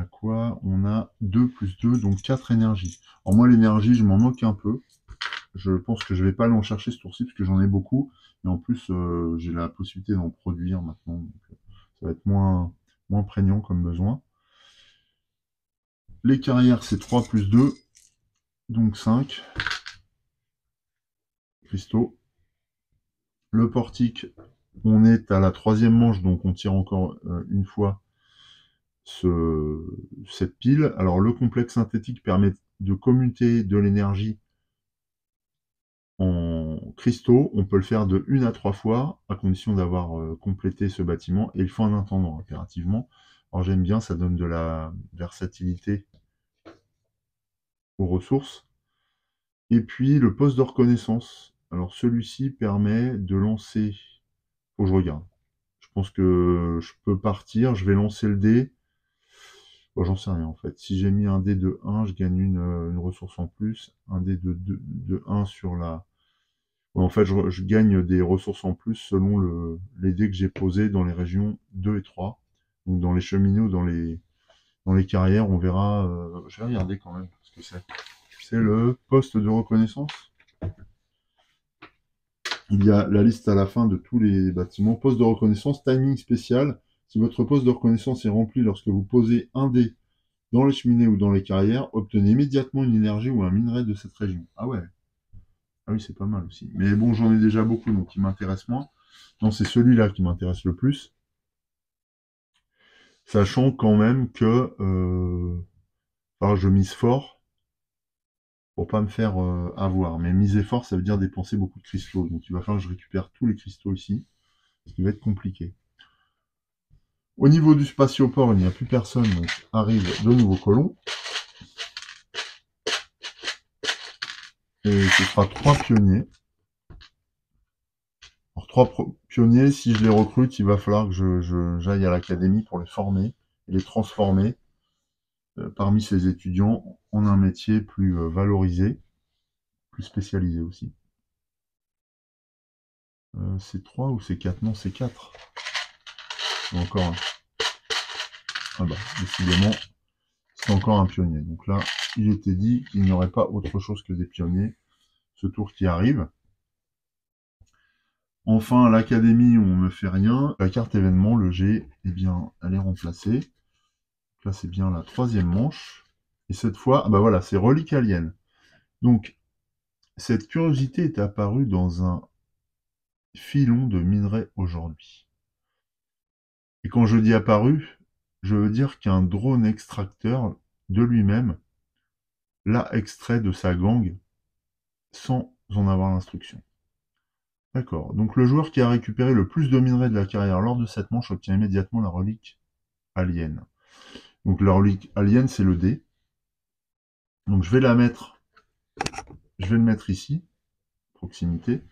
quoi? On a 2 plus 2, donc 4 énergies. Alors moi, l'énergie, je m'en moque un peu. Je pense que je vais pas aller en chercher ce tour-ci, parce que j'en ai beaucoup. Et en plus, j'ai la possibilité d'en produire maintenant. Donc, ça va être moins prégnant comme besoin. Les carrières, c'est 3 plus 2, donc 5 cristaux. Le portique, on est à la 3e manche, donc on tire encore une fois cette pile. Alors le complexe synthétique permet de commuter de l'énergie en cristaux. On peut le faire de 1 à 3 fois, à condition d'avoir complété ce bâtiment, et il faut un intendant impérativement. Alors j'aime bien, ça donne de la versatilité aux ressources. Et puis le poste de reconnaissance. Alors celui-ci permet de lancer... Faut que je regarde. Je pense que je peux partir, je vais lancer le dé. Bon, j'en sais rien en fait. Si j'ai mis un dé de 1, je gagne une ressource en plus. Un dé de 1 sur la... Ouais, en fait, je gagne des ressources en plus selon les dés que j'ai posés dans les régions 2 et 3. Donc dans les cheminées ou dans les carrières, on verra... je vais regarder quand même ce que c'est. C'est le poste de reconnaissance. Il y a la liste à la fin de tous les bâtiments. Poste de reconnaissance, timing spécial. Si votre poste de reconnaissance est rempli lorsque vous posez un dé dans les cheminées ou dans les carrières, obtenez immédiatement une énergie ou un minerai de cette région. Ah ouais. Ah oui, c'est pas mal aussi. Mais bon, j'en ai déjà beaucoup, donc il m'intéresse moins. Non, c'est celui-là qui m'intéresse le plus. Sachant quand même que je mise fort pour pas me faire avoir. Mais miser fort, ça veut dire dépenser beaucoup de cristaux. Donc il va falloir que je récupère tous les cristaux ici, ce qui va être compliqué. Au niveau du spatioport, il n'y a plus personne, donc arrivent de nouveaux colons. Et ce sera 3 pionniers. Alors 3 pionniers, si je les recrute, il va falloir que j'aille à l'académie pour les former et les transformer parmi ces étudiants en un métier plus valorisé, plus spécialisé aussi. C'est 3 ou c'est 4? Non, c'est 4. Encore un. Ah bah, décidément, c'est encore un pionnier. Donc là, il était dit qu'il n'y aurait pas autre chose que des pionniers. Ce tour qui arrive. Enfin, l'académie, on ne fait rien. La carte événement, le G, eh bien, elle est remplacée. Donc là, c'est bien la 3e manche. Et cette fois, ah bah voilà, c'est relique alien. Donc, cette curiosité est apparue dans un filon de minerai aujourd'hui. Et quand je dis apparu, je veux dire qu'un drone extracteur de lui-même l'a extrait de sa gangue sans en avoir l'instruction. D'accord. Donc le joueur qui a récupéré le plus de minerais de la carrière lors de cette manche obtient immédiatement la relique alien. Donc la relique alien, c'est le dé. Donc je vais le mettre ici, proximité.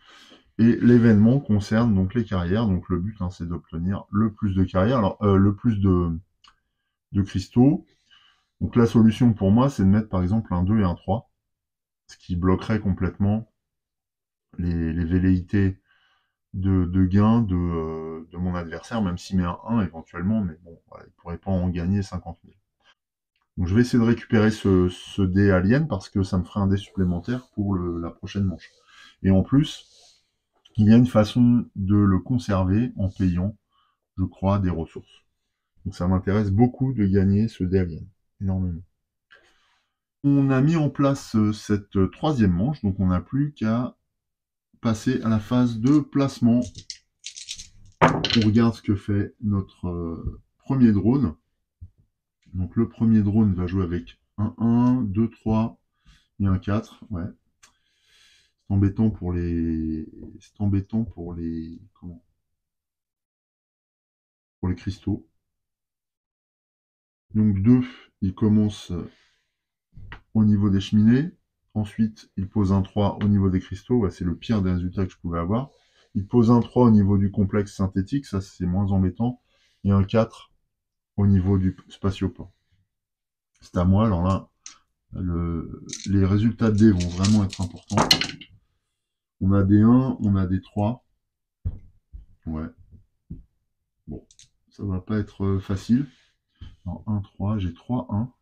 Et l'événement concerne donc les carrières. Donc le but, c'est d'obtenir le plus de carrières, alors le plus de cristaux. Donc la solution pour moi, c'est de mettre par exemple un 2 et un 3, ce qui bloquerait complètement les velléités de gain de mon adversaire, même s'il met un 1 éventuellement, mais bon, voilà, il ne pourrait pas en gagner 50 000. Donc je vais essayer de récupérer ce dé alien parce que ça me ferait un dé supplémentaire pour la prochaine manche. Et en plus, il y a une façon de le conserver en payant, je crois, des ressources. Donc ça m'intéresse beaucoup de gagner ce dé alien, énormément. On a mis en place cette 3e manche, donc on n'a plus qu'à passer à la phase de placement. On regarde ce que fait notre premier drone. Donc le premier drone va jouer avec un 1, 2, 3 et un 4. Ouais. C'est embêtant pour les. C'est embêtant pour les. Comment? Pour les cristaux. Donc 2, il commence au niveau des cheminées. Ensuite, il pose un 3 au niveau des cristaux. Ouais, c'est le pire des résultats que je pouvais avoir. Il pose un 3 au niveau du complexe synthétique. Ça, c'est moins embêtant. Et un 4 au niveau du spatioport. C'est à moi. Alors là, les résultats de dés vont vraiment être importants. On a des 1, on a des 3. Ouais. Bon, ça va pas être facile. Alors 1, 3, j'ai 3, 1.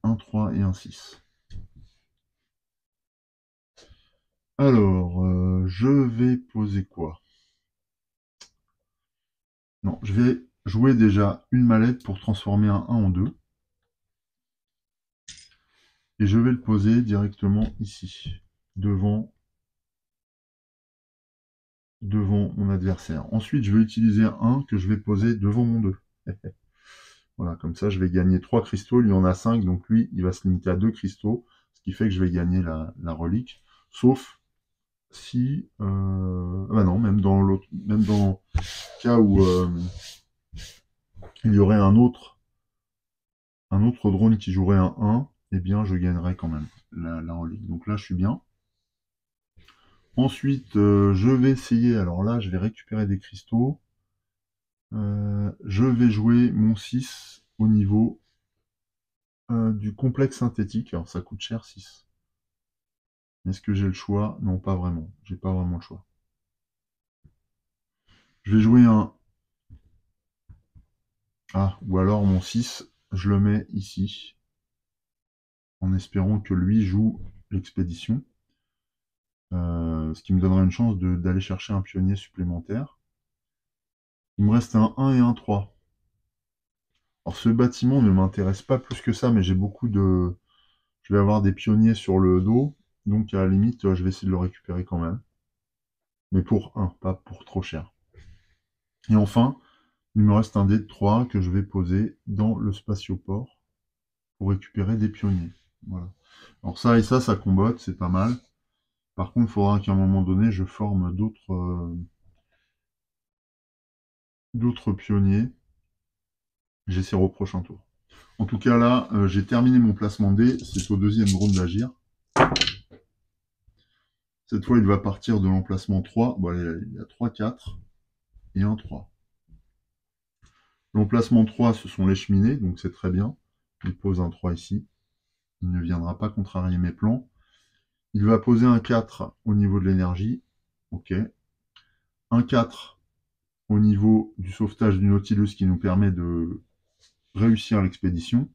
1, 3 et un 6. Alors, je vais poser quoi? Non, je vais jouer déjà une mallette pour transformer un 1 en 2. Et je vais le poser directement ici, devant mon adversaire. Ensuite, je vais utiliser un 1 que je vais poser devant mon 2. Voilà, comme ça, je vais gagner 3 cristaux. Lui, il en a 5, donc lui, il va se limiter à 2 cristaux, ce qui fait que je vais gagner la relique. Sauf si... Ah bah non, même dans le cas où il y aurait un autre drone qui jouerait un 1, eh bien, je gagnerais quand même la relique. Donc là, je suis bien. Ensuite, je vais essayer... Alors là, je vais récupérer des cristaux. Je vais jouer mon 6 au niveau du complexe synthétique. Alors, ça coûte cher, 6. Est-ce que j'ai le choix? Non, pas vraiment. J'ai pas vraiment le choix. Je vais jouer un... Ah, ou alors mon 6, je le mets ici, en espérant que lui joue l'expédition. Ce qui me donnera une chance d'aller chercher un pionnier supplémentaire. Il me reste un 1 et un 3. Alors ce bâtiment ne m'intéresse pas plus que ça, mais j'ai beaucoup de... Je vais avoir des pionniers sur le dos, donc à la limite, je vais essayer de le récupérer quand même. Mais pour 1, pas pour trop cher. Et enfin, il me reste un dé de 3 que je vais poser dans le spatioport pour récupérer des pionniers. Voilà. Alors ça et ça combotte, c'est pas mal. Par contre, il faudra qu'à un moment donné, je forme d'autres pionniers. J'essaierai au prochain tour. En tout cas, là, j'ai terminé mon placement D. C'est au 2e drone d'agir. Cette fois, il va partir de l'emplacement 3. Bon, il y a 3, 4 et un 3. L'emplacement 3, ce sont les cheminées, donc c'est très bien. Il pose un 3 ici. Il ne viendra pas contrarier mes plans. Il va poser un 4 au niveau de l'énergie. OK. Un 4 au niveau du sauvetage du Nautilus qui nous permet de réussir l'expédition.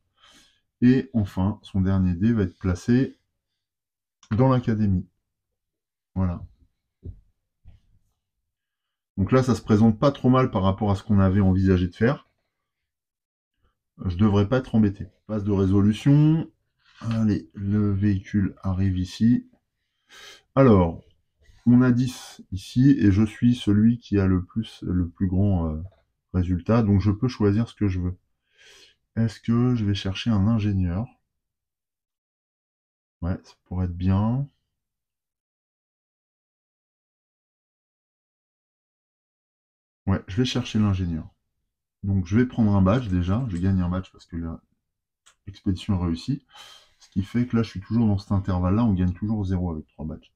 Et enfin, son dernier dé va être placé dans l'académie. Voilà. Donc là, ça se présente pas trop mal par rapport à ce qu'on avait envisagé de faire. Je devrais pas être embêté. Passe de résolution. Allez, le véhicule arrive ici. Alors, on a 10 ici et je suis celui qui a le plus grand résultat. Donc je peux choisir ce que je veux. Est-ce que je vais chercher un ingénieur? Ouais, ça pourrait être bien. Ouais, je vais chercher l'ingénieur. Donc je vais prendre un badge déjà. Je gagne un badge parce que l'expédition est réussie. Ce qui fait que là, je suis toujours dans cet intervalle-là. On gagne toujours 0 avec 3 badges.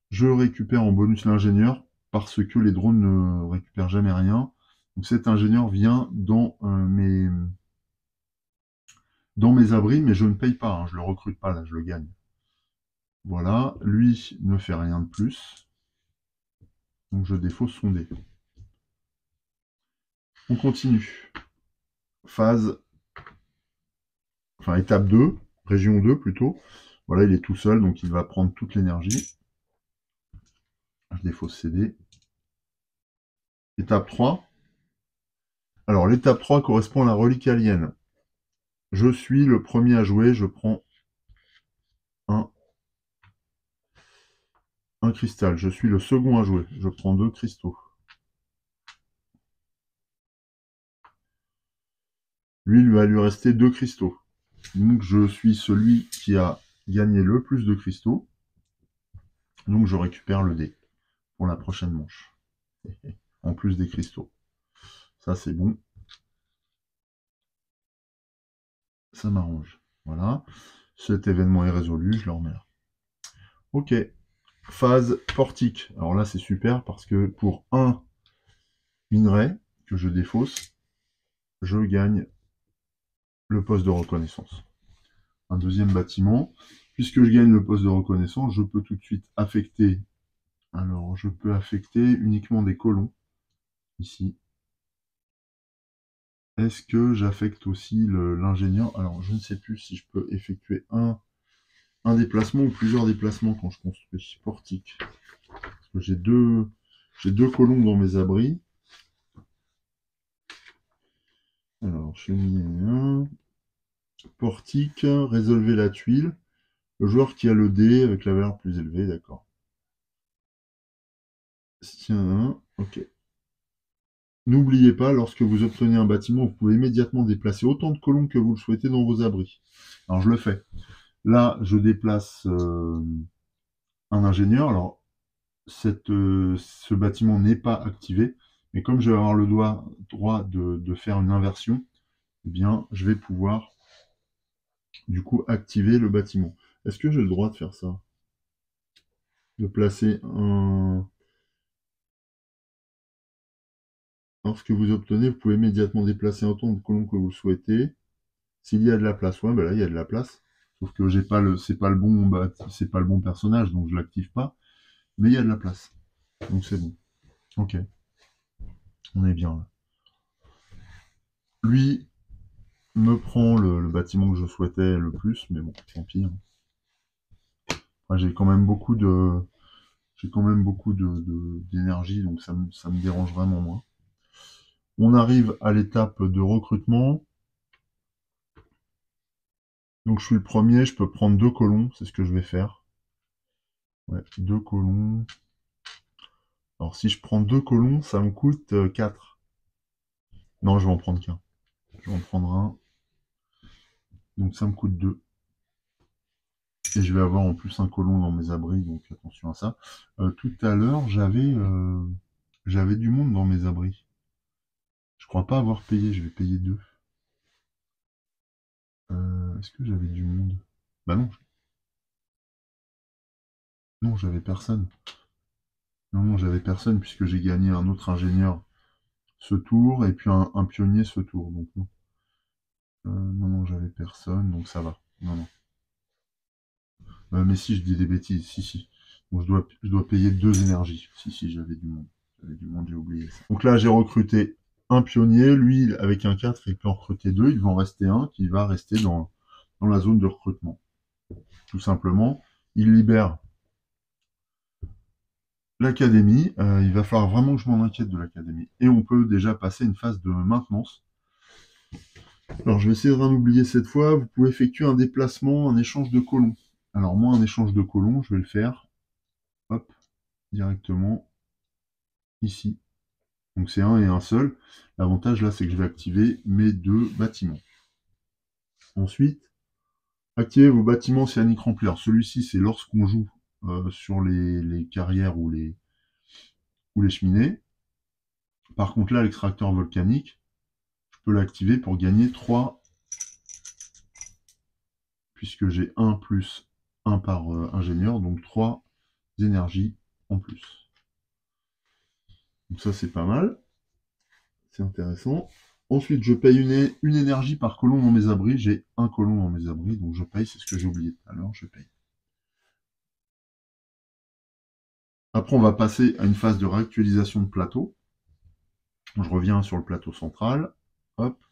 Je récupère en bonus l'ingénieur parce que les drones ne récupèrent jamais rien. Donc cet ingénieur vient dans mes abris, mais je ne paye pas. Je ne le recrute pas, là, je le gagne. Voilà, lui ne fait rien de plus. Donc je défausse son dé. On continue. Phase, enfin étape 2, région 2 plutôt. Voilà, il est tout seul, donc il va prendre toute l'énergie. Je défausse ses dés. Étape 3. Alors l'étape 3 correspond à la relique alien. Je suis le premier à jouer, je prends un cristal. Je suis le second à jouer. Je prends 2 cristaux. Lui, il va lui rester 2 cristaux. Donc je suis celui qui a gagné le plus de cristaux. Donc je récupère le dé pour la prochaine manche. En plus des cristaux. Ça c'est bon. Ça m'arrange. Voilà. Cet événement est résolu, je le remets là. Ok. Phase portique. Alors là c'est super parce que pour un minerai que je défausse, je gagne le poste de reconnaissance. Un deuxième bâtiment. Puisque je gagne le poste de reconnaissance, je peux tout de suite affecter. Alors, je peux affecter uniquement des colons, ici. Est-ce que j'affecte aussi l'ingénieur? Alors, je ne sais plus si je peux effectuer un déplacement ou plusieurs déplacements quand je construis portique. Parce que j'ai deux colons dans mes abris. Alors, cheminée 1, portique, résolvez la tuile. Le joueur qui a le dé avec la valeur plus élevée, d'accord. Tiens, ok. N'oubliez pas, lorsque vous obtenez un bâtiment, vous pouvez immédiatement déplacer autant de colons que vous le souhaitez dans vos abris. Alors je le fais. Là, je déplace un ingénieur. Alors, ce bâtiment n'est pas activé, mais comme je vais avoir le droit de faire une inversion, eh bien, je vais pouvoir du coup activer le bâtiment. Est-ce que j'ai le droit de faire ça? De placer un... Lorsque vous obtenez, vous pouvez immédiatement déplacer autant de colons que vous le souhaitez. S'il y a de la place, ouais, bah là, il y a de la place. Sauf que j'ai pas le, c'est pas le bon, c'est pas le bon personnage, donc je l'active pas. Mais il y a de la place. Donc c'est bon. Ok. On est bien là. Lui me prend le bâtiment que je souhaitais le plus, mais bon, tant pis. Hein. Enfin, j'ai quand même beaucoup d'énergie, donc ça me dérange vraiment moins. On arrive à l'étape de recrutement. Donc je suis le premier, je peux prendre 2 colons, c'est ce que je vais faire. Ouais, 2 colons. Alors si je prends 2 colons, ça me coûte 4. Non, je vais en prendre qu'un. Je vais en prendre un. Donc ça me coûte 2. Et je vais avoir en plus un colon dans mes abris, donc attention à ça. Tout à l'heure, j'avais du monde dans mes abris. Je crois pas avoir payé, je vais payer 2. Est-ce que j'avais du monde? Bah non. Non, j'avais personne. Non, non, j'avais personne puisque j'ai gagné un autre ingénieur ce tour et puis un pionnier ce tour. Donc non. Non, non, j'avais personne, donc ça va. Non, non. Mais si, je dis des bêtises, si, si. Bon, je dois payer 2 énergies. Si, si, j'avais du monde. J'avais du monde, j'ai oublié ça. Donc là, j'ai recruté un pionnier. Lui, avec un 4, il peut en recruter 2. Il va en rester un qui va rester dans la zone de recrutement. Tout simplement, il libère l'académie. Il va falloir vraiment que je m'en inquiète de l'académie. Et on peut déjà passer une phase de maintenance. Alors, je vais essayer de rien oublier cette fois. Vous pouvez effectuer un déplacement, un échange de colons. Alors, moi, un échange de colons, je vais le faire. Hop, directement ici. Donc, c'est un et un seul. L'avantage, là, c'est que je vais activer mes 2 bâtiments. Ensuite, activez vos bâtiments océaniques remplis. Alors, celui-ci, c'est lorsqu'on joue sur les carrières ou les cheminées. Par contre, là, l'extracteur volcanique, je peux l'activer pour gagner 3, puisque j'ai 1 plus 1 par ingénieur, donc 3 énergies en plus. Donc ça, c'est pas mal. C'est intéressant. Ensuite, je paye une énergie par colon dans mes abris. J'ai un colon dans mes abris, donc je paye, c'est ce que j'ai oublié tout à l'heure, je paye. Après, on va passer à une phase de réactualisation de plateau. Je reviens sur le plateau central. Hop.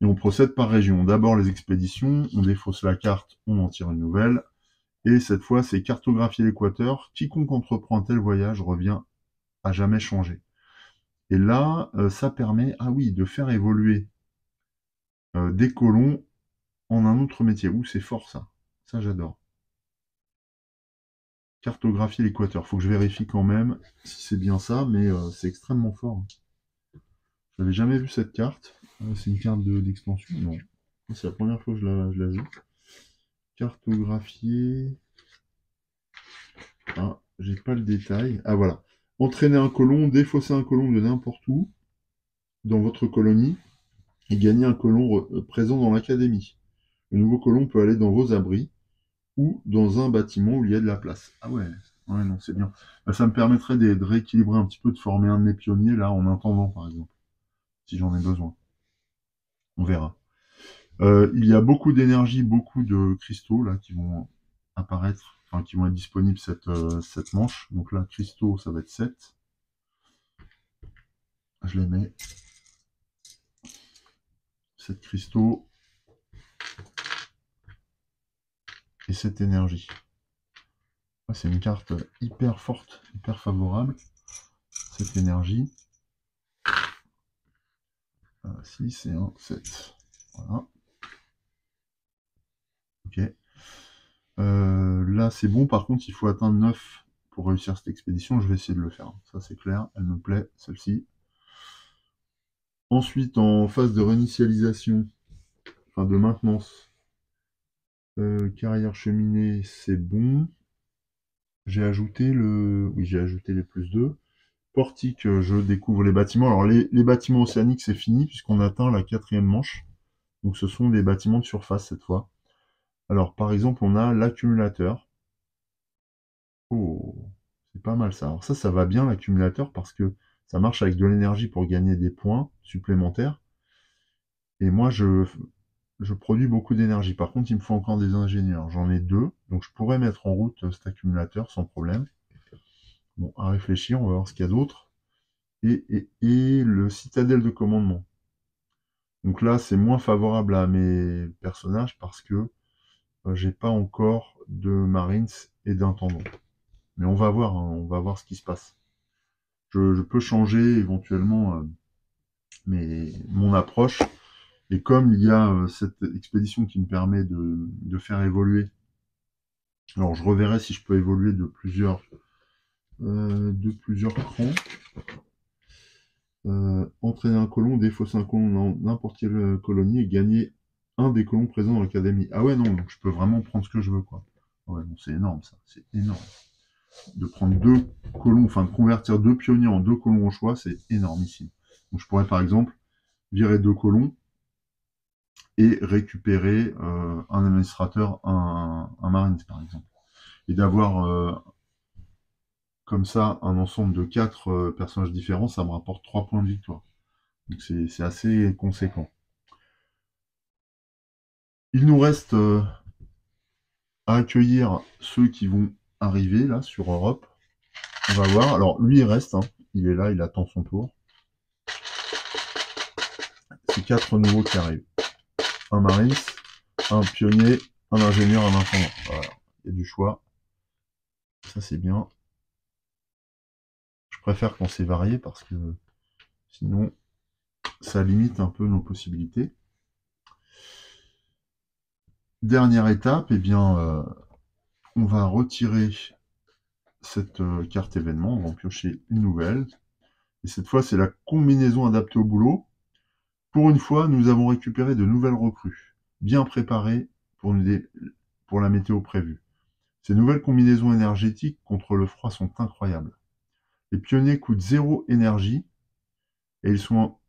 Et on procède par région. D'abord les expéditions, on défausse la carte, on en tire une nouvelle. Et cette fois, c'est cartographier l'équateur. Quiconque entreprend un tel voyage revient à jamais changer. Et là, ça permet, ah oui, de faire évoluer des colons en un autre métier. Ouh, c'est fort ça. Ça, j'adore. Cartographier l'équateur. Faut que je vérifie quand même si c'est bien ça, mais c'est extrêmement fort. Je n'avais jamais vu cette carte. C'est une carte d'extension. Non. C'est la première fois que je la joue. Cartographier. Ah, j'ai pas le détail. Ah voilà. Entraîner un colon, défausser un colon de n'importe où dans votre colonie et gagner un colon présent dans l'académie. Le nouveau colon peut aller dans vos abris ou dans un bâtiment où il y a de la place. Ah ouais, ouais non, c'est bien. Bah, ça me permettrait de rééquilibrer un petit peu, de former un de mes pionniers là en intendant par exemple, si j'en ai besoin. On verra. Il y a beaucoup d'énergie, beaucoup de cristaux là qui vont apparaître, enfin qui vont être disponibles cette manche. Donc là, cristaux, ça va être 7. Je les mets. 7 cristaux et 7 énergie. C'est une carte hyper forte, hyper favorable. Cette énergie. 6 et 1, 7. Voilà. Ok. Là, c'est bon. Par contre, il faut atteindre 9 pour réussir cette expédition. Je vais essayer de le faire. Ça, c'est clair. Elle me plaît, celle-ci. Ensuite, en phase de réinitialisation, enfin de maintenance, carrière cheminée, c'est bon. J'ai ajouté oui, j'ai ajouté les +2. Portique, je découvre les bâtiments. Alors, les bâtiments océaniques, c'est fini, puisqu'on atteint la 4e manche. Donc, ce sont des bâtiments de surface, cette fois. Alors, par exemple, on a l'accumulateur. Oh, c'est pas mal, ça. Alors ça va bien, l'accumulateur, parce que ça marche avec de l'énergie pour gagner des points supplémentaires. Et moi, je produis beaucoup d'énergie. Par contre, il me faut encore des ingénieurs. J'en ai 2, donc je pourrais mettre en route cet accumulateur sans problème. Bon, à réfléchir, on va voir ce qu'il y a d'autre. Et le citadelle de commandement. Donc là, c'est moins favorable à mes personnages parce que j'ai pas encore de Marines et d'intendants. Mais on va voir, hein, on va voir ce qui se passe. Je peux changer éventuellement mon approche. Et comme il y a cette expédition qui me permet de faire évoluer, alors je reverrai si je peux évoluer de plusieurs crans. Entraîner un colon, défausser un colon dans n'importe quelle colonie et gagner un des colons présents dans l'académie. Ah ouais, non, donc je peux vraiment prendre ce que je veux, quoi. Ouais, bon, c'est énorme, ça, c'est énorme. De prendre 2 colons, enfin de convertir 2 pionniers en 2 colons au choix, c'est énormissime. Donc je pourrais par exemple virer 2 colons et récupérer un administrateur, un Marines par exemple. Et d'avoir comme ça un ensemble de 4 personnages différents, ça me rapporte 3 points de victoire. Donc c'est assez conséquent. Il nous reste à accueillir ceux qui vont arriver là sur Europe. On va voir. Alors lui il reste, hein. Il est là, il attend son tour. C'est 4 nouveaux qui arrivent. Un Marines, un pionnier, un ingénieur, un intendant. Voilà. Il y a du choix. Ça c'est bien. Je préfère quand c'est varié parce que sinon ça limite un peu nos possibilités. Dernière étape, eh bien, on va retirer cette carte événement, on va en piocher une nouvelle. Et cette fois, c'est la combinaison adaptée au boulot. Pour une fois, nous avons récupéré de nouvelles recrues, bien préparées pour la météo prévue. Ces nouvelles combinaisons énergétiques contre le froid sont incroyables. Les pionniers coûtent 0 énergie et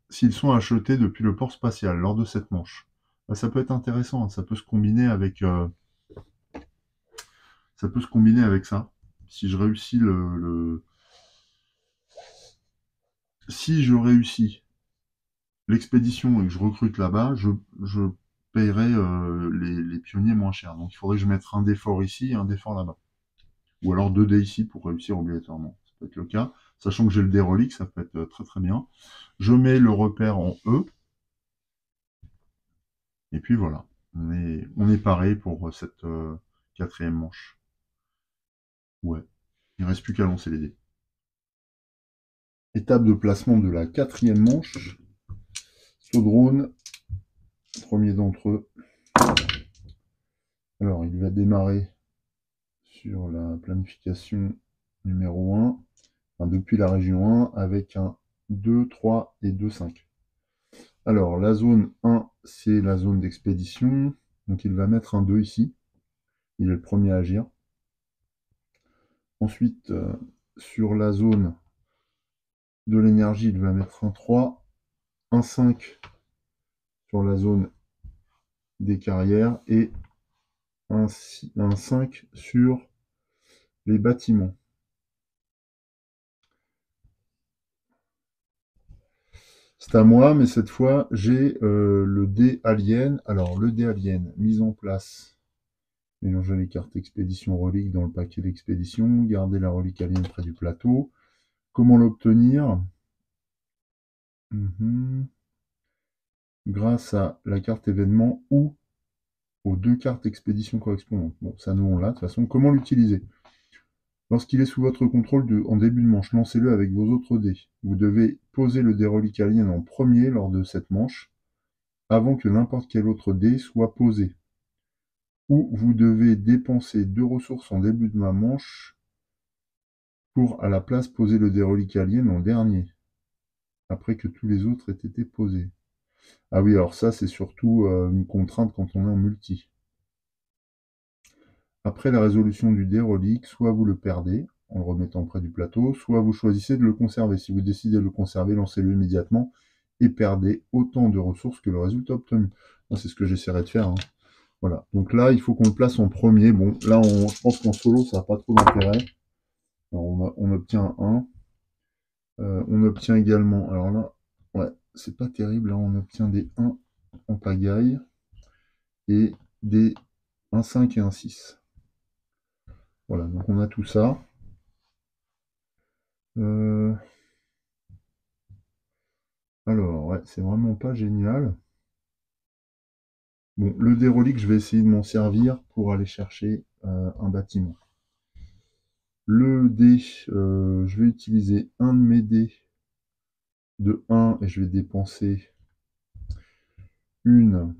s'ils sont achetés depuis le port spatial lors de cette manche. Bah, ça peut être intéressant, hein, ça peut se combiner avec ça. Si je réussis si je réussis l'expédition et que je recrute là-bas, je payerai les pionniers moins cher. Donc il faudrait que je mette un d'effort ici et un d'effort là-bas. Ou alors 2 dés ici pour réussir obligatoirement. Ça peut être le cas. Sachant que j'ai le dé relique, ça peut être très très bien. Je mets le repère en E. Et puis voilà. On est paré pour cette 4e manche. Ouais. Il ne reste plus qu'à lancer les dés. Étape de placement de la 4e manche. Sodrone, premier d'entre eux. Alors, il va démarrer sur la planification numéro 1, enfin, depuis la région 1, avec un 2, 3 et 2, 5. Alors, la zone 1, c'est la zone d'expédition. Donc, il va mettre un 2 ici. Il est le premier à agir. Ensuite, sur la zone de l'énergie, il va mettre un 3, un 5 sur la zone des carrières et un 5 sur les bâtiments. C'est à moi, mais cette fois, j'ai le dé alien. Alors, le dé alien, mise en place. Mélanger les cartes expédition relique dans le paquet d'expédition. Garder la relique alien près du plateau. Comment l'obtenir? Grâce à la carte événement ou aux 2 cartes expédition correspondantes. Bon, ça nous on l'a. De toute façon, comment l'utiliser? Lorsqu'il est sous votre contrôle en début de manche, lancez-le avec vos autres dés. Vous devez poser le dé relique alien en premier lors de cette manche, avant que n'importe quel autre dé soit posé. Ou vous devez dépenser 2 ressources en début de ma manche pour à la place poser le dé relique alien en dernier, après que tous les autres aient été posés. Ah oui, alors ça c'est surtout une contrainte quand on est en multi. Après la résolution du dé relique, soit vous le perdez en le remettant près du plateau, soit vous choisissez de le conserver. Si vous décidez de le conserver, lancez-le immédiatement et perdez autant de ressources que le résultat obtenu. C'est ce que j'essaierai de faire, hein. Voilà, donc là, il faut qu'on le place en premier. Bon, là, je pense qu'en solo, ça n'a pas trop d'intérêt. On obtient un 1. On obtient également, alors là, ouais, c'est pas terrible, là, on obtient des 1 en pagaille et des 1, 5 et 1, 6. Voilà, donc on a tout ça. Alors, ouais, c'est vraiment pas génial. Bon, le dé relique, je vais essayer de m'en servir pour aller chercher un bâtiment. Le dé, je vais utiliser un de mes dés de 1 et je vais dépenser une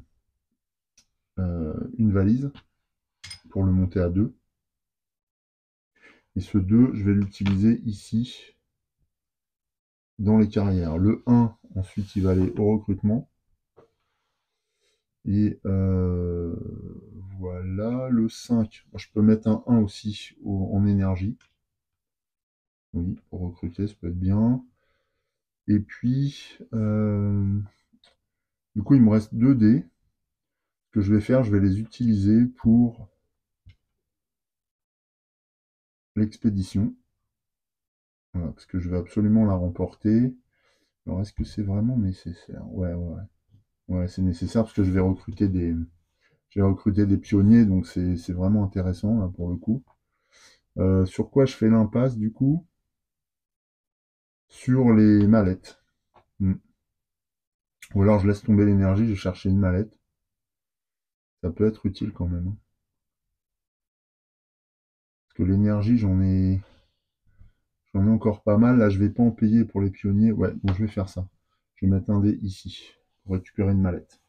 valise pour le monter à 2. Et ce 2, je vais l'utiliser ici dans les carrières. Le 1, ensuite, il va aller au recrutement. Et voilà, le 5, je peux mettre un 1 aussi en énergie. Oui, pour recruter, ça peut être bien. Et puis, du coup, il me reste 2 dés. Ce que je vais faire, je vais les utiliser pour l'expédition. Voilà, parce que je vais absolument la remporter. Alors, est-ce que c'est vraiment nécessaire? Ouais, ouais, ouais. Ouais, c'est nécessaire parce que je vais recruter des pionniers, donc c'est vraiment intéressant, là, pour le coup. Sur quoi je fais l'impasse, du coup? Sur les mallettes. Hmm. Ou alors je laisse tomber l'énergie, je vais chercher une mallette. Ça peut être utile quand même, hein. Parce que l'énergie, j'en ai encore pas mal. Là, je vais pas en payer pour les pionniers. Ouais, donc je vais faire ça. Je vais mettre un dé ici pour récupérer une mallette.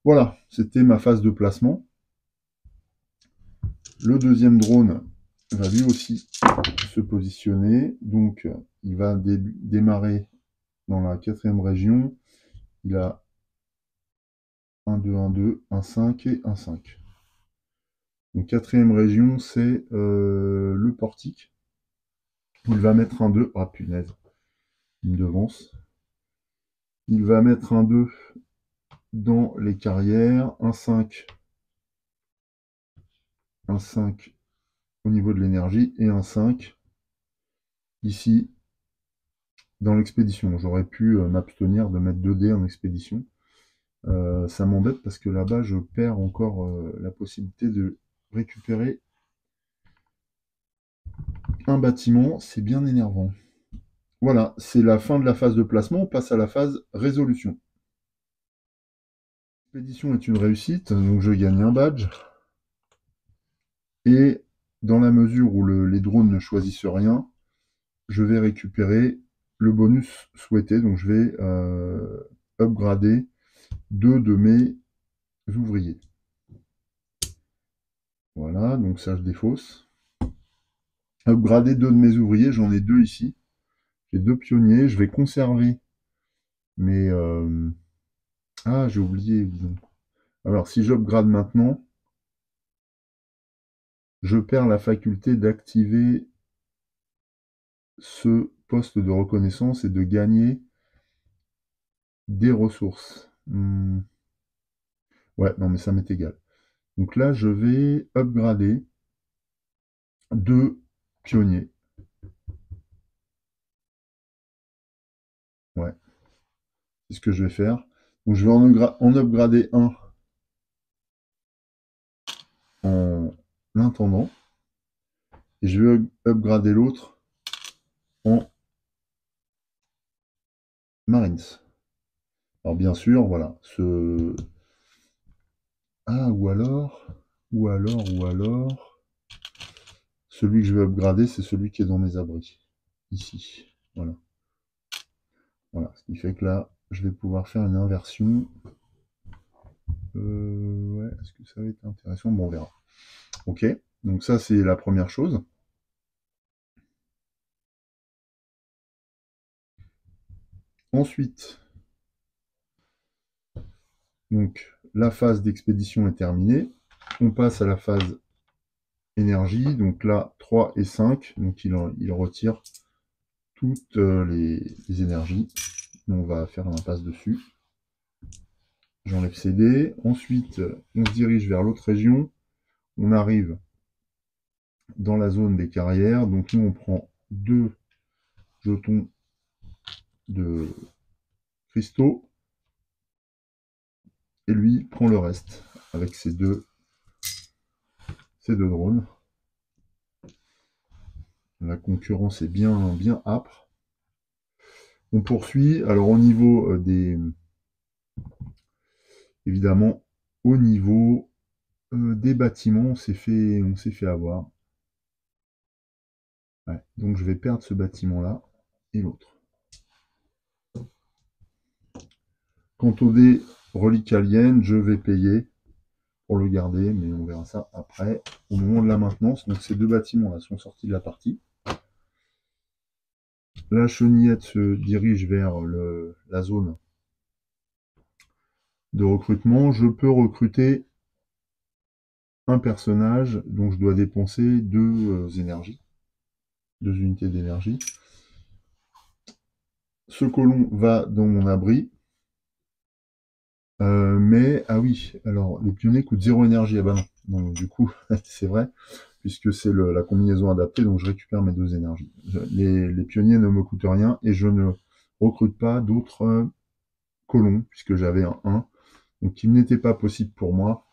Voilà, c'était ma phase de placement. Le deuxième drone va lui aussi se positionner. Donc, il va démarrer dans la 4e région. Il a 1, 2, 1, 2, 1, 5 et 1, 5. Donc, 4e région, c'est le portique. Il va mettre un 2. Ah, punaise, il me devance. Il va mettre un 2 dans les carrières, un 5 au niveau de l'énergie et un 5 ici dans l'expédition. J'aurais pu m'abstenir de mettre 2 dés en expédition. Ça m'embête parce que là-bas je perds encore la possibilité de récupérer un bâtiment. C'est bien énervant. Voilà, c'est la fin de la phase de placement. On passe à la phase résolution. L'expédition est une réussite, donc je gagne un badge. Et dans la mesure où les drones ne choisissent rien, je vais récupérer le bonus souhaité. Donc je vais upgrader 2 de mes ouvriers. Voilà, donc ça je défausse. Upgrader 2 de mes ouvriers, j'en ai 2 ici. J'ai 2 pionniers, je vais conserver mes... Ah, j'ai oublié. Alors si j'upgrade maintenant, je perds la faculté d'activer ce poste de reconnaissance et de gagner des ressources. Ouais, non mais ça m'est égal. Donc là, je vais upgrader 2 pionniers. Ouais, c'est ce que je vais faire. Donc je vais en upgrader un en intendant. Et je vais upgrader l'autre en Marines. Alors bien sûr, voilà, Ah, ou alors, celui que je vais upgrader, c'est celui qui est dans mes abris. Ici, voilà. Voilà, ce qui fait que là, je vais pouvoir faire une inversion. Ouais, est-ce que ça va être intéressant? Bon, on verra. Ok, donc ça, c'est la première chose. Ensuite, donc, la phase d'expédition est terminée. On passe à la phase énergie. Donc là, 3 et 5. Donc il retire toutes les énergies. On va faire l'impasse dessus. J'enlève ces dés. Ensuite, on se dirige vers l'autre région. On arrive dans la zone des carrières. Donc nous, on prend 2 jetons de cristaux. Et lui prend le reste avec ces deux drones. La concurrence est bien âpre. On poursuit. Alors au niveau évidemment, au niveau des bâtiments, on s'est fait avoir. Ouais, donc je vais perdre ce bâtiment-là et l'autre. Quant au dé relique alien, je vais payer pour le garder, mais on verra ça après, au moment de la maintenance. Donc ces 2 bâtiments-là sont sortis de la partie. La chenillette se dirige vers la zone de recrutement. Je peux recruter un personnage, donc je dois dépenser 2 énergies, 2 unités d'énergie. Ce colon va dans mon abri. Mais, ah oui, alors les pionniers coûtent 0 énergie. Ah bah non, du coup, c'est vrai, puisque c'est la combinaison adaptée, donc je récupère mes 2 énergies. Les pionniers ne me coûtent rien, et je ne recrute pas d'autres colons, puisque j'avais un 1. Donc il n'était pas possible pour moi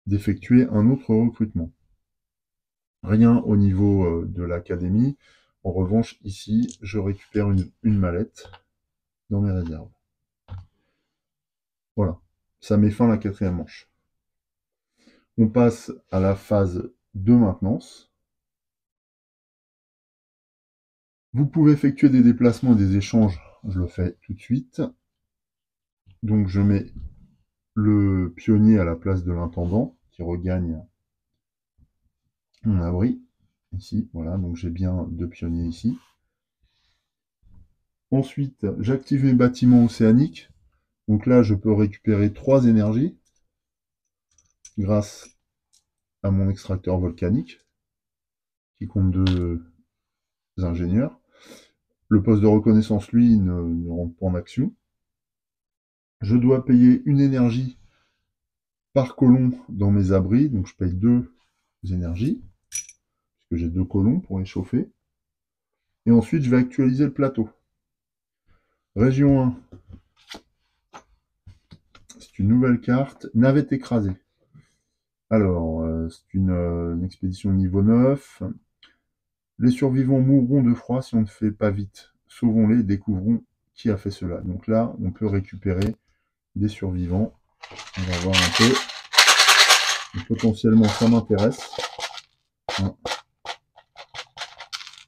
d'effectuer un autre recrutement. Rien au niveau de l'académie. En revanche, ici, je récupère une mallette dans mes réserves. Voilà, ça met fin à la 4e manche. On passe à la phase de maintenance. Vous pouvez effectuer des déplacements et des échanges. Je le fais tout de suite. Donc je mets le pionnier à la place de l'intendant qui regagne mon abri. Ici, voilà, donc j'ai bien 2 pionniers ici. Ensuite, j'active mes bâtiments océaniques. Donc là, je peux récupérer 3 énergies grâce à mon extracteur volcanique qui compte 2 ingénieurs. Le poste de reconnaissance, lui, ne rentre pas en action. Je dois payer une énergie par colon dans mes abris, donc je paye 2 énergies, puisque j'ai 2 colons pour les chauffer. Et ensuite, je vais actualiser le plateau. Région 1, c'est une nouvelle carte, navette écrasée. Alors, c'est une expédition niveau 9. Les survivants mourront de froid si on ne fait pas vite. Sauvons-les, découvrons qui a fait cela. Donc là, on peut récupérer des survivants. On va voir un peu. Donc, potentiellement, ça m'intéresse.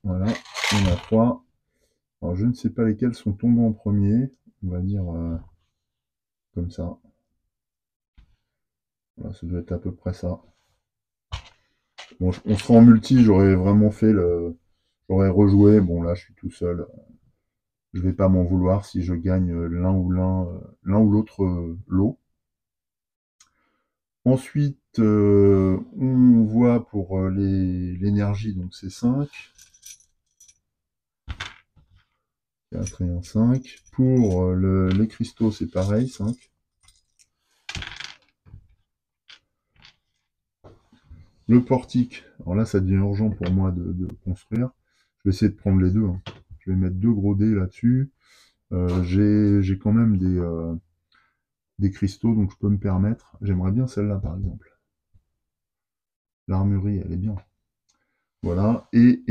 Voilà, on a 3. Alors, je ne sais pas lesquels sont tombés en premier. On va dire comme ça. Voilà, ça doit être à peu près ça. Bon, on sera en multi, j'aurais vraiment fait le... J'aurais rejoué. Bon, là, je suis tout seul. Je vais pas m'en vouloir si je gagne l'un ou l'autre lot. Ensuite, on voit pour l'énergie, donc c'est 5. 4 et 1, 5. Pour les cristaux, c'est pareil, 5. Le portique, alors là, ça devient urgent pour moi de construire. Je vais essayer de prendre les deux. Hein. Je vais mettre 2 gros dés là-dessus. J'ai quand même des cristaux, donc je peux me permettre. J'aimerais bien celle-là, par exemple. L'armurerie, elle est bien. Voilà. Et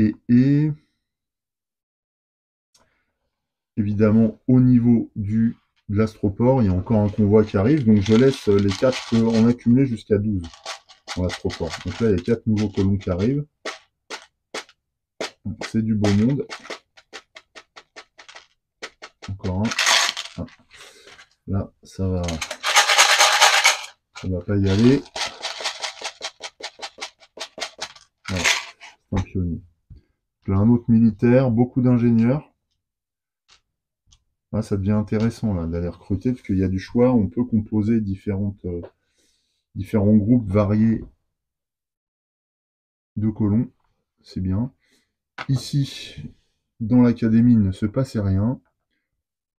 évidemment, au niveau de l'astroport, il y a encore un convoi qui arrive, donc je laisse les 4 en accumuler jusqu'à 12 dans l'astroport. Donc là, il y a 4 nouveaux colons qui arrivent. C'est du beau monde. Encore un. Ah. Là, ça va pas y aller. Voilà, c'est un pionnier. Là, un autre militaire, beaucoup d'ingénieurs. Là, ça devient intéressant là d'aller recruter parce qu'il y a du choix. On peut composer différents groupes variés de colons. C'est bien. Ici, dans l'académie, il ne se passait rien.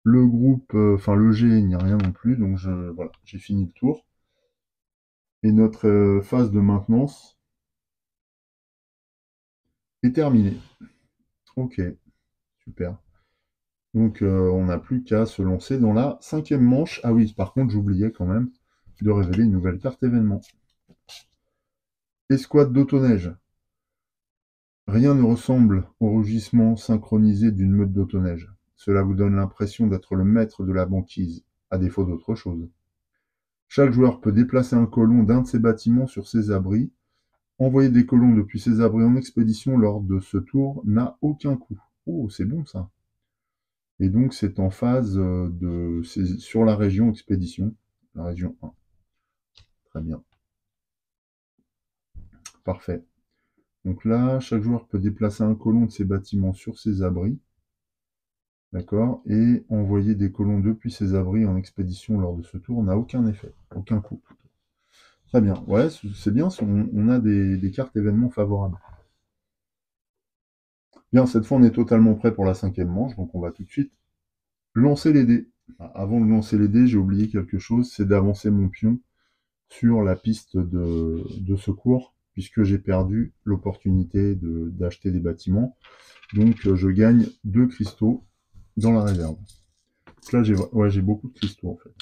Le groupe, enfin le G, il n'y a rien non plus. Donc voilà, j'ai fini le tour. Et notre phase de maintenance est terminée. Ok, super. Donc on n'a plus qu'à se lancer dans la 5e manche. Ah oui, par contre, j'oubliais quand même de révéler une nouvelle carte événement. Escouade d'autoneige. Rien ne ressemble au rugissement synchronisé d'une meute d'autoneige. Cela vous donne l'impression d'être le maître de la banquise, à défaut d'autre chose. Chaque joueur peut déplacer un colon d'un de ses bâtiments sur ses abris. Envoyer des colons depuis ses abris en expédition lors de ce tour n'a aucun coût. Oh, c'est bon ça. Et donc c'est en phase c'est sur la région expédition, la région 1. Très bien. Parfait. Donc là, chaque joueur peut déplacer un colon de ses bâtiments sur ses abris. D'accord. Et envoyer des colons depuis ses abris en expédition lors de ce tour n'a aucun effet, aucun coût. Très bien. Ouais, c'est bien, on a des cartes événements favorables. Bien, cette fois on est totalement prêt pour la 5e manche, donc on va tout de suite lancer les dés. Avant de lancer les dés, j'ai oublié quelque chose, c'est d'avancer mon pion sur la piste de secours puisque j'ai perdu l'opportunité d'acheter des bâtiments. Donc je gagne 2 cristaux dans la réserve. Donc là, j'ai beaucoup de cristaux en fait.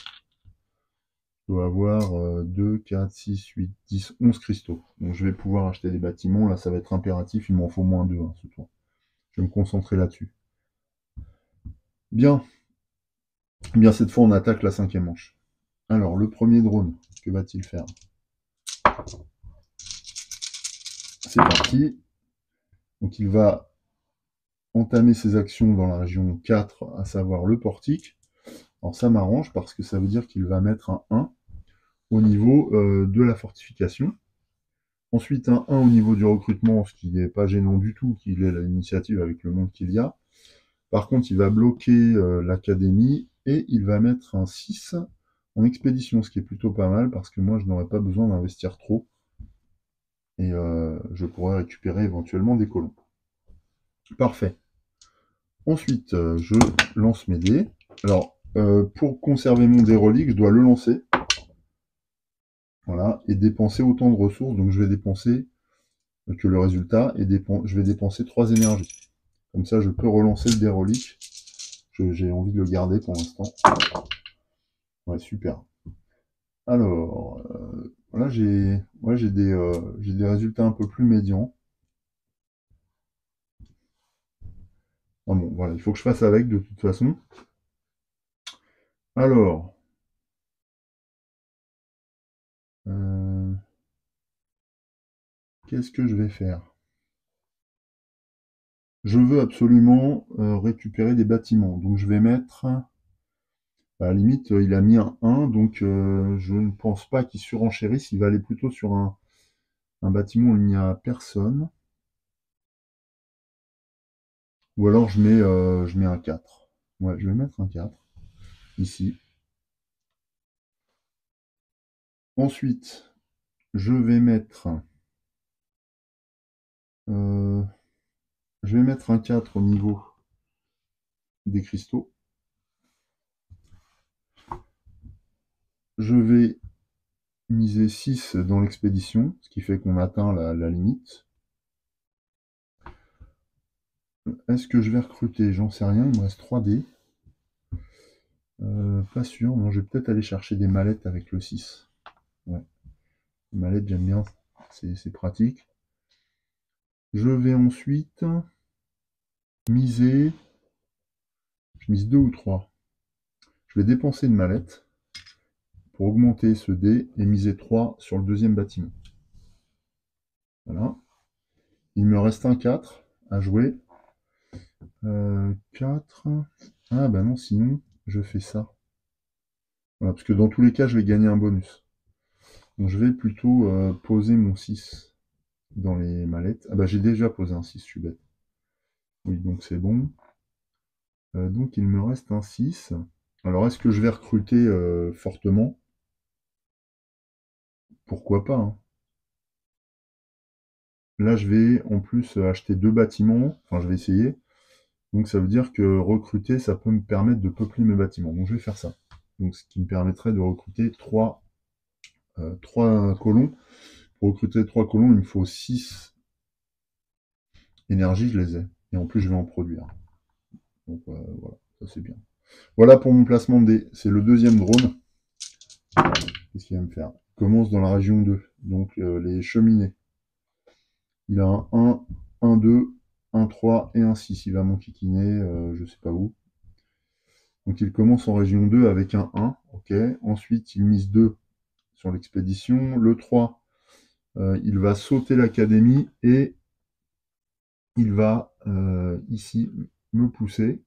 Je dois avoir 2, 4, 6, 8, 10, 11 cristaux. Donc je vais pouvoir acheter des bâtiments. Là, ça va être impératif. Il m'en faut moins 2 ce tour. Je vais me concentrer là-dessus. Bien. Bien, cette fois, on attaque la 5e manche. Alors, le premier drone, que va-t-il faire? C'est parti. Donc, il va entamer ses actions dans la région 4, à savoir le portique. Alors, ça m'arrange parce que ça veut dire qu'il va mettre un 1 au niveau de la fortification. Ensuite, un 1 au niveau du recrutement, ce qui n'est pas gênant du tout, qu'il ait l'initiative avec le monde qu'il y a. Par contre, il va bloquer l'académie et il va mettre un 6 en expédition, ce qui est plutôt pas mal parce que moi, je n'aurais pas besoin d'investir trop. Et je pourrais récupérer éventuellement des colons. Parfait. Ensuite, je lance mes dés. Alors, pour conserver mon dé relique, je dois le lancer. Voilà, et dépenser autant de ressources. Donc, je vais dépenser que le résultat, et je vais dépenser 3 énergies. Comme ça, je peux relancer le dé relique. J'ai envie de le garder pour l'instant. Ouais, super. Alors, là, j'ai des résultats un peu plus médians. Ah bon, voilà, il faut que je fasse avec de toute façon. Alors, qu'est-ce que je vais faire? Je veux absolument récupérer des bâtiments. Donc je vais mettre, à la limite, il a mis un 1, donc je ne pense pas qu'il surenchérisse. Il va aller plutôt sur un bâtiment où il n'y a personne. Ou alors je mets un 4. Ouais, je vais mettre un 4, ici. Ensuite, je vais mettre... je vais mettre un 4 au niveau des cristaux. Je vais miser 6 dans l'expédition, ce qui fait qu'on atteint la limite. Est-ce que je vais recruter? J'en sais rien, il me reste 3 dés. Pas sûr, non, je vais peut-être aller chercher des mallettes avec le 6. Ouais. Les mallettes, j'aime bien, c'est pratique. Je vais ensuite miser... Je mise 2 ou 3. Je vais dépenser une mallette pour augmenter ce dé et miser 3 sur le deuxième bâtiment. Voilà. Il me reste un 4 à jouer. 4. Ah bah non, sinon, je fais ça. Voilà, parce que dans tous les cas, je vais gagner un bonus. Donc je vais plutôt poser mon 6 dans les mallettes. Ah bah j'ai déjà posé un 6, je suis bête. Oui, donc c'est bon. Donc il me reste un 6. Alors est-ce que je vais recruter fortement? Pourquoi pas, hein. Là je vais en plus acheter 2 bâtiments. Enfin je vais essayer. Donc ça veut dire que recruter, ça peut me permettre de peupler mes bâtiments. Donc je vais faire ça. Donc ce qui me permettrait de recruter 3 colons. Pour recruter 3 colons, il me faut 6 énergies, je les ai. Et en plus je vais en produire. Donc voilà, ça c'est bien. Voilà pour mon placement de dés. C'est le deuxième drone. Qu'est-ce qu'il va me faire? Il commence dans la région 2, donc les cheminées. Il a un 1, un 2, un 3 et un 6. Il va m'enquiquiner, je sais pas où. Donc il commence en région 2 avec un 1, ok. Ensuite il mise 2 sur l'expédition. Le 3, il va sauter l'académie et il va ici me pousser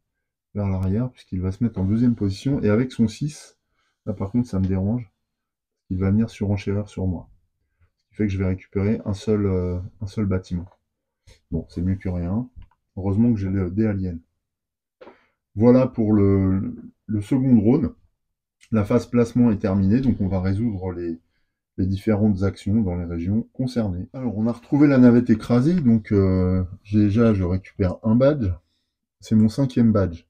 vers l'arrière puisqu'il va se mettre en deuxième position. Et avec son 6, là par contre ça me dérange, il va venir surenchérir sur moi. Ce qui fait que je vais récupérer un seul bâtiment. Bon, c'est mieux que rien. Heureusement que j'ai le dé alien. Voilà pour le second drone. La phase placement est terminée, donc on va résoudre les différentes actions dans les régions concernées. Alors, on a retrouvé la navette écrasée, donc déjà, je récupère un badge. C'est mon 5e badge.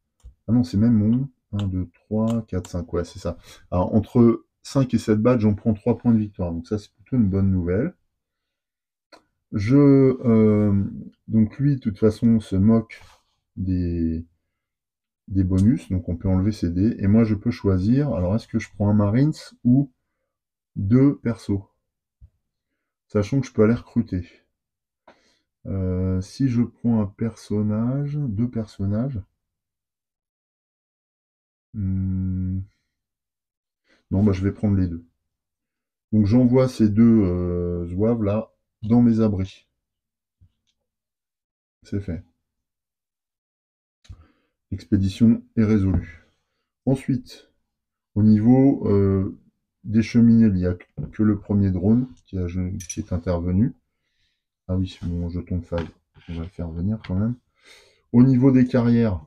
Ah non, c'est même mon 1, 2, 3, 4, 5, ouais, c'est ça. Alors, entre 5 et 7 badges, on prend 3 points de victoire, donc ça, c'est plutôt une bonne nouvelle. Donc lui, de toute façon, se moque des, des bonus, donc on peut enlever ces dés. Et moi, je peux choisir, alors est-ce que je prends un Marines ou deux persos? Sachant que je peux aller recruter. Si je prends un personnage, deux personnages, non, bah, je vais prendre les deux. Donc j'envoie ces deux zouaves là dans mes abris. C'est fait. L'expédition est résolue. Ensuite, au niveau des cheminées, il n'y a que le premier drone qui est intervenu. Ah oui, mon jeton de faille, on va le faire venir quand même. Au niveau des carrières,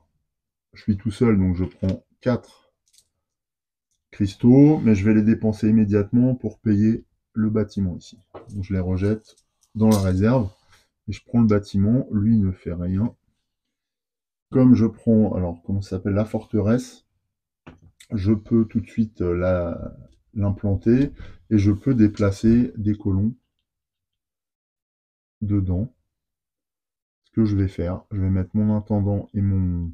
je suis tout seul, donc je prends 4 cristaux, mais je vais les dépenser immédiatement pour payer le bâtiment ici. Donc je les rejette dans la réserve et je prends le bâtiment. Lui ne fait rien. Comme je prends, alors comment ça s'appelle, la forteresse, je peux tout de suite l'implanter et je peux déplacer des colons dedans. Ce que je vais faire, je vais mettre mon intendant et mon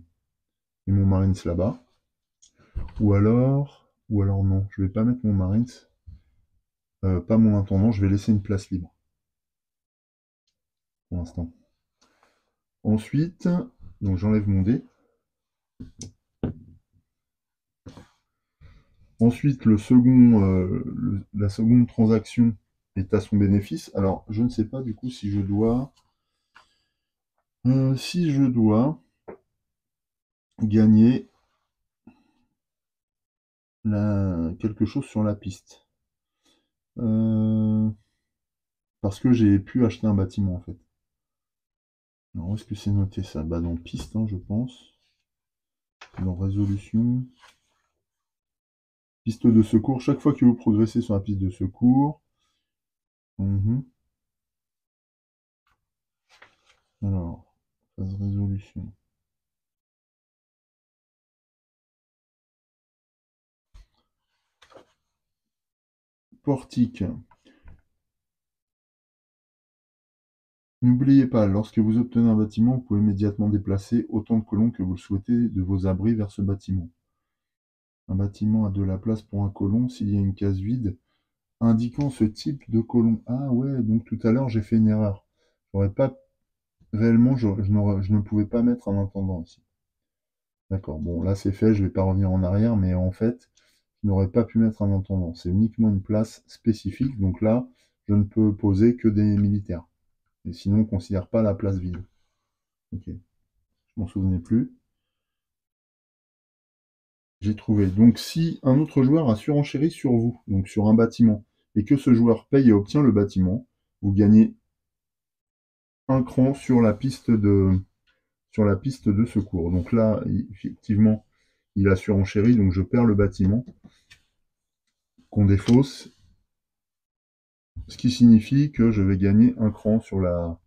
marines là-bas. Ou alors non, je vais pas mettre mon marines, pas mon intendant, je vais laisser une place libre pour l'instant. Ensuite, donc j'enlève mon dé. Ensuite, la seconde transaction est à son bénéfice. Alors, je ne sais pas du coup si je dois gagner quelque chose sur la piste. Parce que j'ai pu acheter un bâtiment en fait. Alors, où est-ce que c'est noté ça? Bah, dans piste, hein, je pense. Dans résolution. Piste de secours. Chaque fois que vous progressez sur la piste de secours. Alors, phase résolution. Portique. N'oubliez pas, lorsque vous obtenez un bâtiment, vous pouvez immédiatement déplacer autant de colons que vous le souhaitez de vos abris vers ce bâtiment. Un bâtiment a de la place pour un colon s'il y a une case vide indiquant ce type de colon. Ah ouais, donc tout à l'heure j'ai fait une erreur. J'aurais pas réellement, je ne pouvais pas mettre un intendant ici. D'accord, bon là c'est fait, je vais pas revenir en arrière, mais en fait, je n'aurais pas pu mettre un intendant. C'est uniquement une place spécifique, donc là, je ne peux poser que des militaires. Et sinon, on ne considère pas la place vide. Ok, je m'en souvenais plus. J'ai trouvé. Donc, si un autre joueur a surenchéri sur vous, donc sur un bâtiment, et que ce joueur paye et obtient le bâtiment, vous gagnez un cran sur la piste de secours. Donc là, effectivement, il a surenchéri, donc je perds le bâtiment qu'on défausse, ce qui signifie que je vais gagner un cran sur la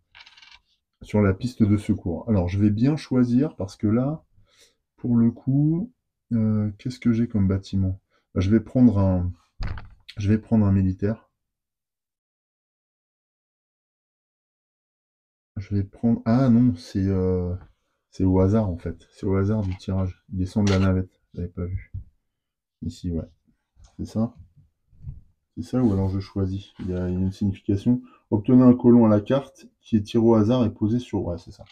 piste de secours. Alors, je vais bien choisir parce que là, pour le coup, qu'est-ce que j'ai comme bâtiment? Bah, je vais prendre un militaire. Je vais prendre. Ah non, c'est au hasard en fait. C'est au hasard du tirage. Il descend de la navette. Je l'avais pas vu. Ici, ouais. C'est ça? C'est ça ou alors je choisis? Il y a une signification. Obtenez un colon à la carte qui est tiré au hasard et posé sur. Ouais, c'est ça.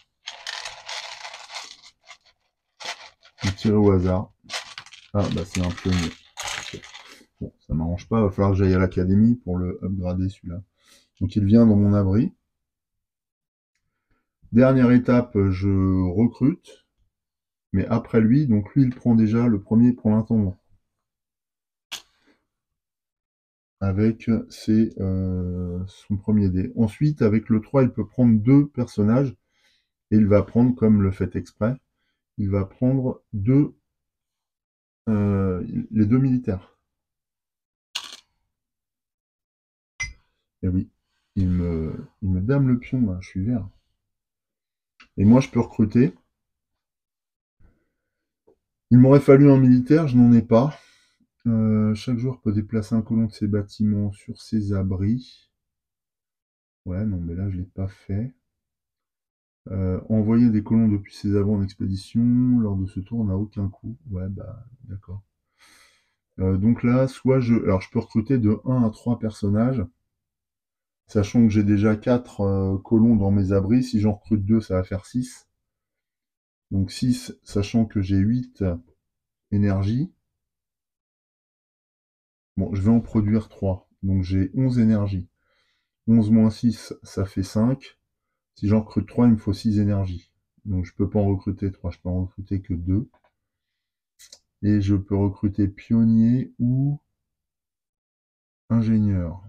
Tiré au hasard. Ah bah c'est un pionnier. Bon, ça m'arrange pas. Il va falloir que j'aille à l'académie pour le upgrader celui-là. Donc il vient dans mon abri. Dernière étape, je recrute. Mais après lui, donc lui, il prend déjà, le premier prend l'intendant. Avec son premier dé. Ensuite, avec le 3, il peut prendre 2 personnages. Et il va prendre, comme le fait exprès, il va prendre les 2 militaires. Et oui, il me dame le pion, là, je suis vert. Et moi, je peux recruter. Il m'aurait fallu un militaire, je n'en ai pas. Chaque joueur peut déplacer un colon de ses bâtiments sur ses abris. Ouais, non, mais là, je l'ai pas fait. Envoyer des colons depuis ses avants en expédition lors de ce tour n'a aucun coût. Ouais, bah, d'accord. Donc là, alors je peux recruter de 1 à 3 personnages, sachant que j'ai déjà 4 colons dans mes abris. Si j'en recrute 2, ça va faire 6. Donc 6, sachant que j'ai 8 énergie. Bon, je vais en produire 3. Donc j'ai 11 énergie. 11 moins 6, ça fait 5. Si j'en recrute 3, il me faut 6 énergie. Donc je peux pas en recruter 3, je peux en recruter que 2. Et je peux recruter pionnier ou ingénieur.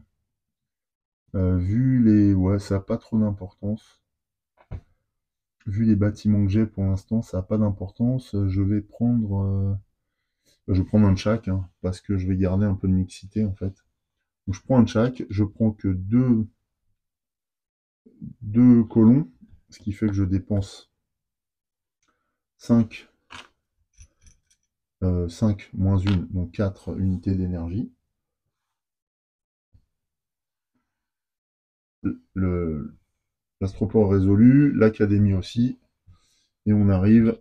Vu les... Ouais, ça n'a pas trop d'importance. Vu les bâtiments que j'ai pour l'instant, ça n'a pas d'importance. Je vais prendre un de chaque, hein, parce que je vais garder un peu de mixité en fait. Donc je prends un de chaque, je prends que deux colons, ce qui fait que je dépense 5, 5 moins 1, donc 4 unités d'énergie. L'astroport résolu, l'académie aussi, et on arrive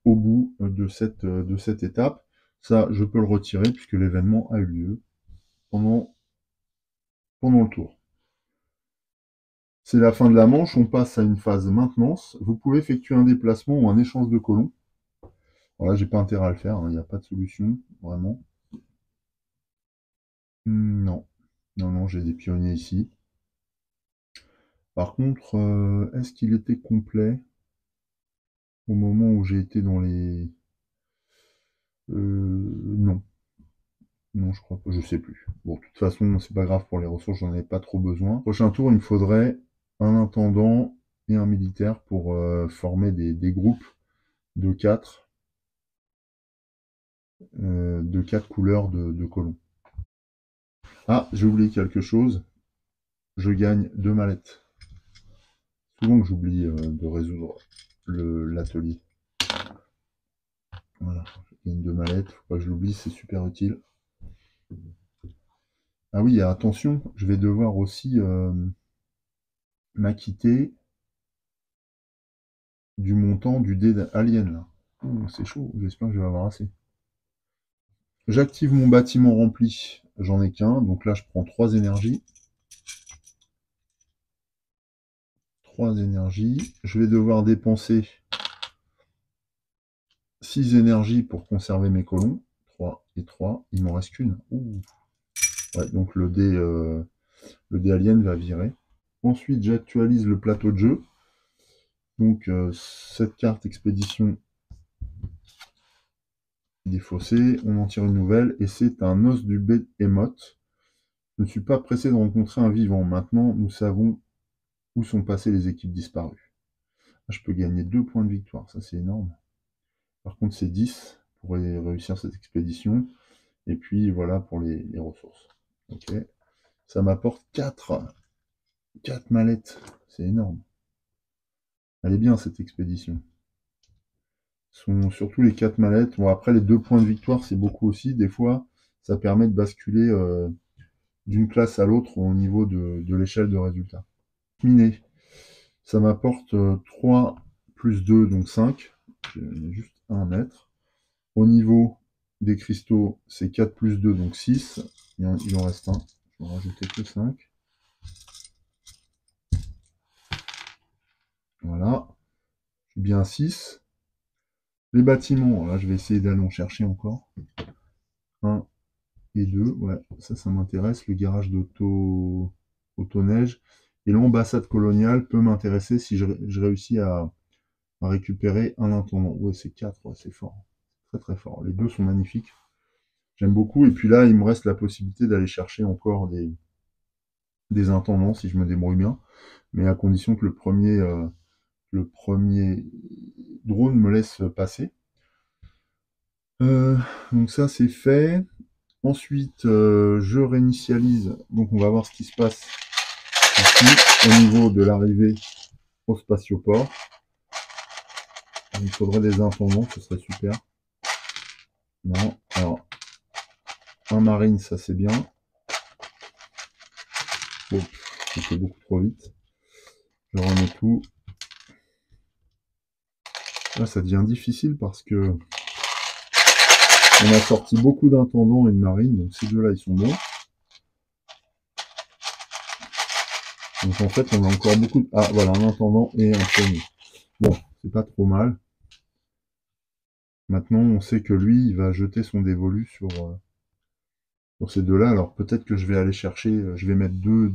au bout de cette étape. Ça, je peux le retirer puisque l'événement a eu lieu pendant le tour. C'est la fin de la manche, on passe à une phase maintenance. Vous pouvez effectuer un déplacement ou un échange de colons. Voilà, j'ai pas intérêt à le faire, il n'y a pas de solution, vraiment. Non, non, non, j'ai des pionniers ici. Par contre, est-ce qu'il était complet au moment où j'ai été dans les... Non. Non, je crois pas, je sais plus. Bon, de toute façon, c'est pas grave pour les ressources, j'en ai pas trop besoin. Prochain tour, il me faudrait un intendant et un militaire pour former des groupes de 4 couleurs de colons. Ah, j'ai oublié quelque chose. Je gagne 2 mallettes. Souvent que j'oublie de résoudre l'atelier. Voilà, je gagne 2 mallettes, faut pas que je l'oublie, c'est super utile. Ah oui, attention, je vais devoir aussi m'acquitter du montant du dé alien là. C'est chaud, j'espère que je vais avoir assez. J'active mon bâtiment rempli, j'en ai qu'un, donc là je prends 3 énergies. 3 énergies. Je vais devoir dépenser 6 énergies pour conserver mes colons. 3 et 3, il m'en reste qu'une. Ouais, donc le dé alien va virer. Ensuite, j'actualise le plateau de jeu. Donc cette carte expédition défaussée, on en tire une nouvelle, et c'est un os du Behemoth. Je ne suis pas pressé de rencontrer un vivant. Maintenant, nous savons où sont passées les équipes disparues. Je peux gagner 2 points de victoire, ça c'est énorme. Par contre, c'est 10 pour réussir cette expédition. Et puis voilà pour les ressources. Ok. Ça m'apporte 4 mallettes. C'est énorme. Elle est bien cette expédition. Sont surtout les 4 mallettes. Bon, après, les 2 points de victoire, c'est beaucoup aussi. Des fois, ça permet de basculer d'une classe à l'autre au niveau de l'échelle de résultats. Miné. Ça m'apporte 3 plus 2, donc 5. J'ai juste un à mettre. Au niveau des cristaux, c'est 4 plus 2, donc 6. Il en reste un. Je vais en rajouter que 5. Voilà. Je suis bien à 6. Les bâtiments, là je vais essayer d'aller en chercher encore. 1 et 2, ouais, ça m'intéresse. Le garage d'auto-neige. Et l'ambassade coloniale peut m'intéresser si je réussis à récupérer un intendant. Ouais, c'est 4, ouais, c'est fort. Très très fort. Les deux sont magnifiques. J'aime beaucoup. Et puis là, il me reste la possibilité d'aller chercher encore des intendants si je me débrouille bien. Mais à condition que le premier drone me laisse passer. Donc ça c'est fait. Ensuite, je réinitialise. Donc on va voir ce qui se passe ici au niveau de l'arrivée au spatioport. Il faudrait des intendants, ce serait super. Non, alors un marine, ça c'est bien. Bon. J'ai fait beaucoup trop vite. Je remets tout. Là, ça devient difficile parce que on a sorti beaucoup d'intendants et de marines, donc ces deux-là, ils sont bons. Donc en fait, on a encore beaucoup de... Ah, voilà, un intendant et un premier. Bon, c'est pas trop mal. Maintenant, on sait que lui, il va jeter son dévolu sur ces deux-là. Alors peut-être que je vais aller chercher, je vais mettre deux...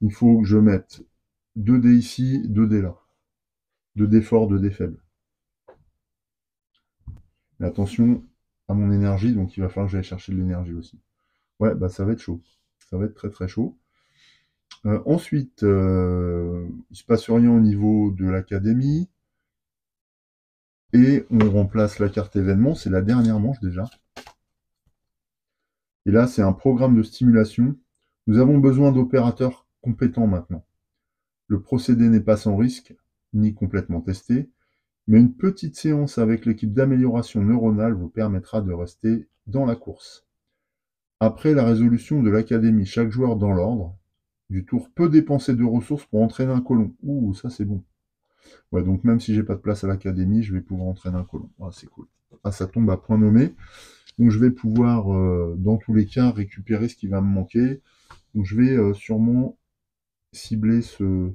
Il faut que je mette 2 dés ici, 2 dés là. 2 dés forts, 2 dés faibles. Mais attention à mon énergie, donc il va falloir que j'aille chercher de l'énergie aussi. Ouais, bah ça va être chaud. Ça va être très très chaud. Ensuite, il se passe rien au niveau de l'académie. Et on remplace la carte événement, c'est la dernière manche déjà. Et là, c'est un programme de stimulation. Nous avons besoin d'opérateurs compétents maintenant. Le procédé n'est pas sans risque, ni complètement testé, mais une petite séance avec l'équipe d'amélioration neuronale vous permettra de rester dans la course. Après la résolution de l'académie, chaque joueur dans l'ordre du tour peut dépenser de ressources pour entraîner un colon. Ouh, ça c'est bon. Ouais, donc même si j'ai pas de place à l'académie, je vais pouvoir entraîner un colon. Ah, c'est cool. Ah, ça tombe à point nommé. Donc je vais pouvoir, dans tous les cas, récupérer ce qui va me manquer. Donc je vais sûrement cibler ce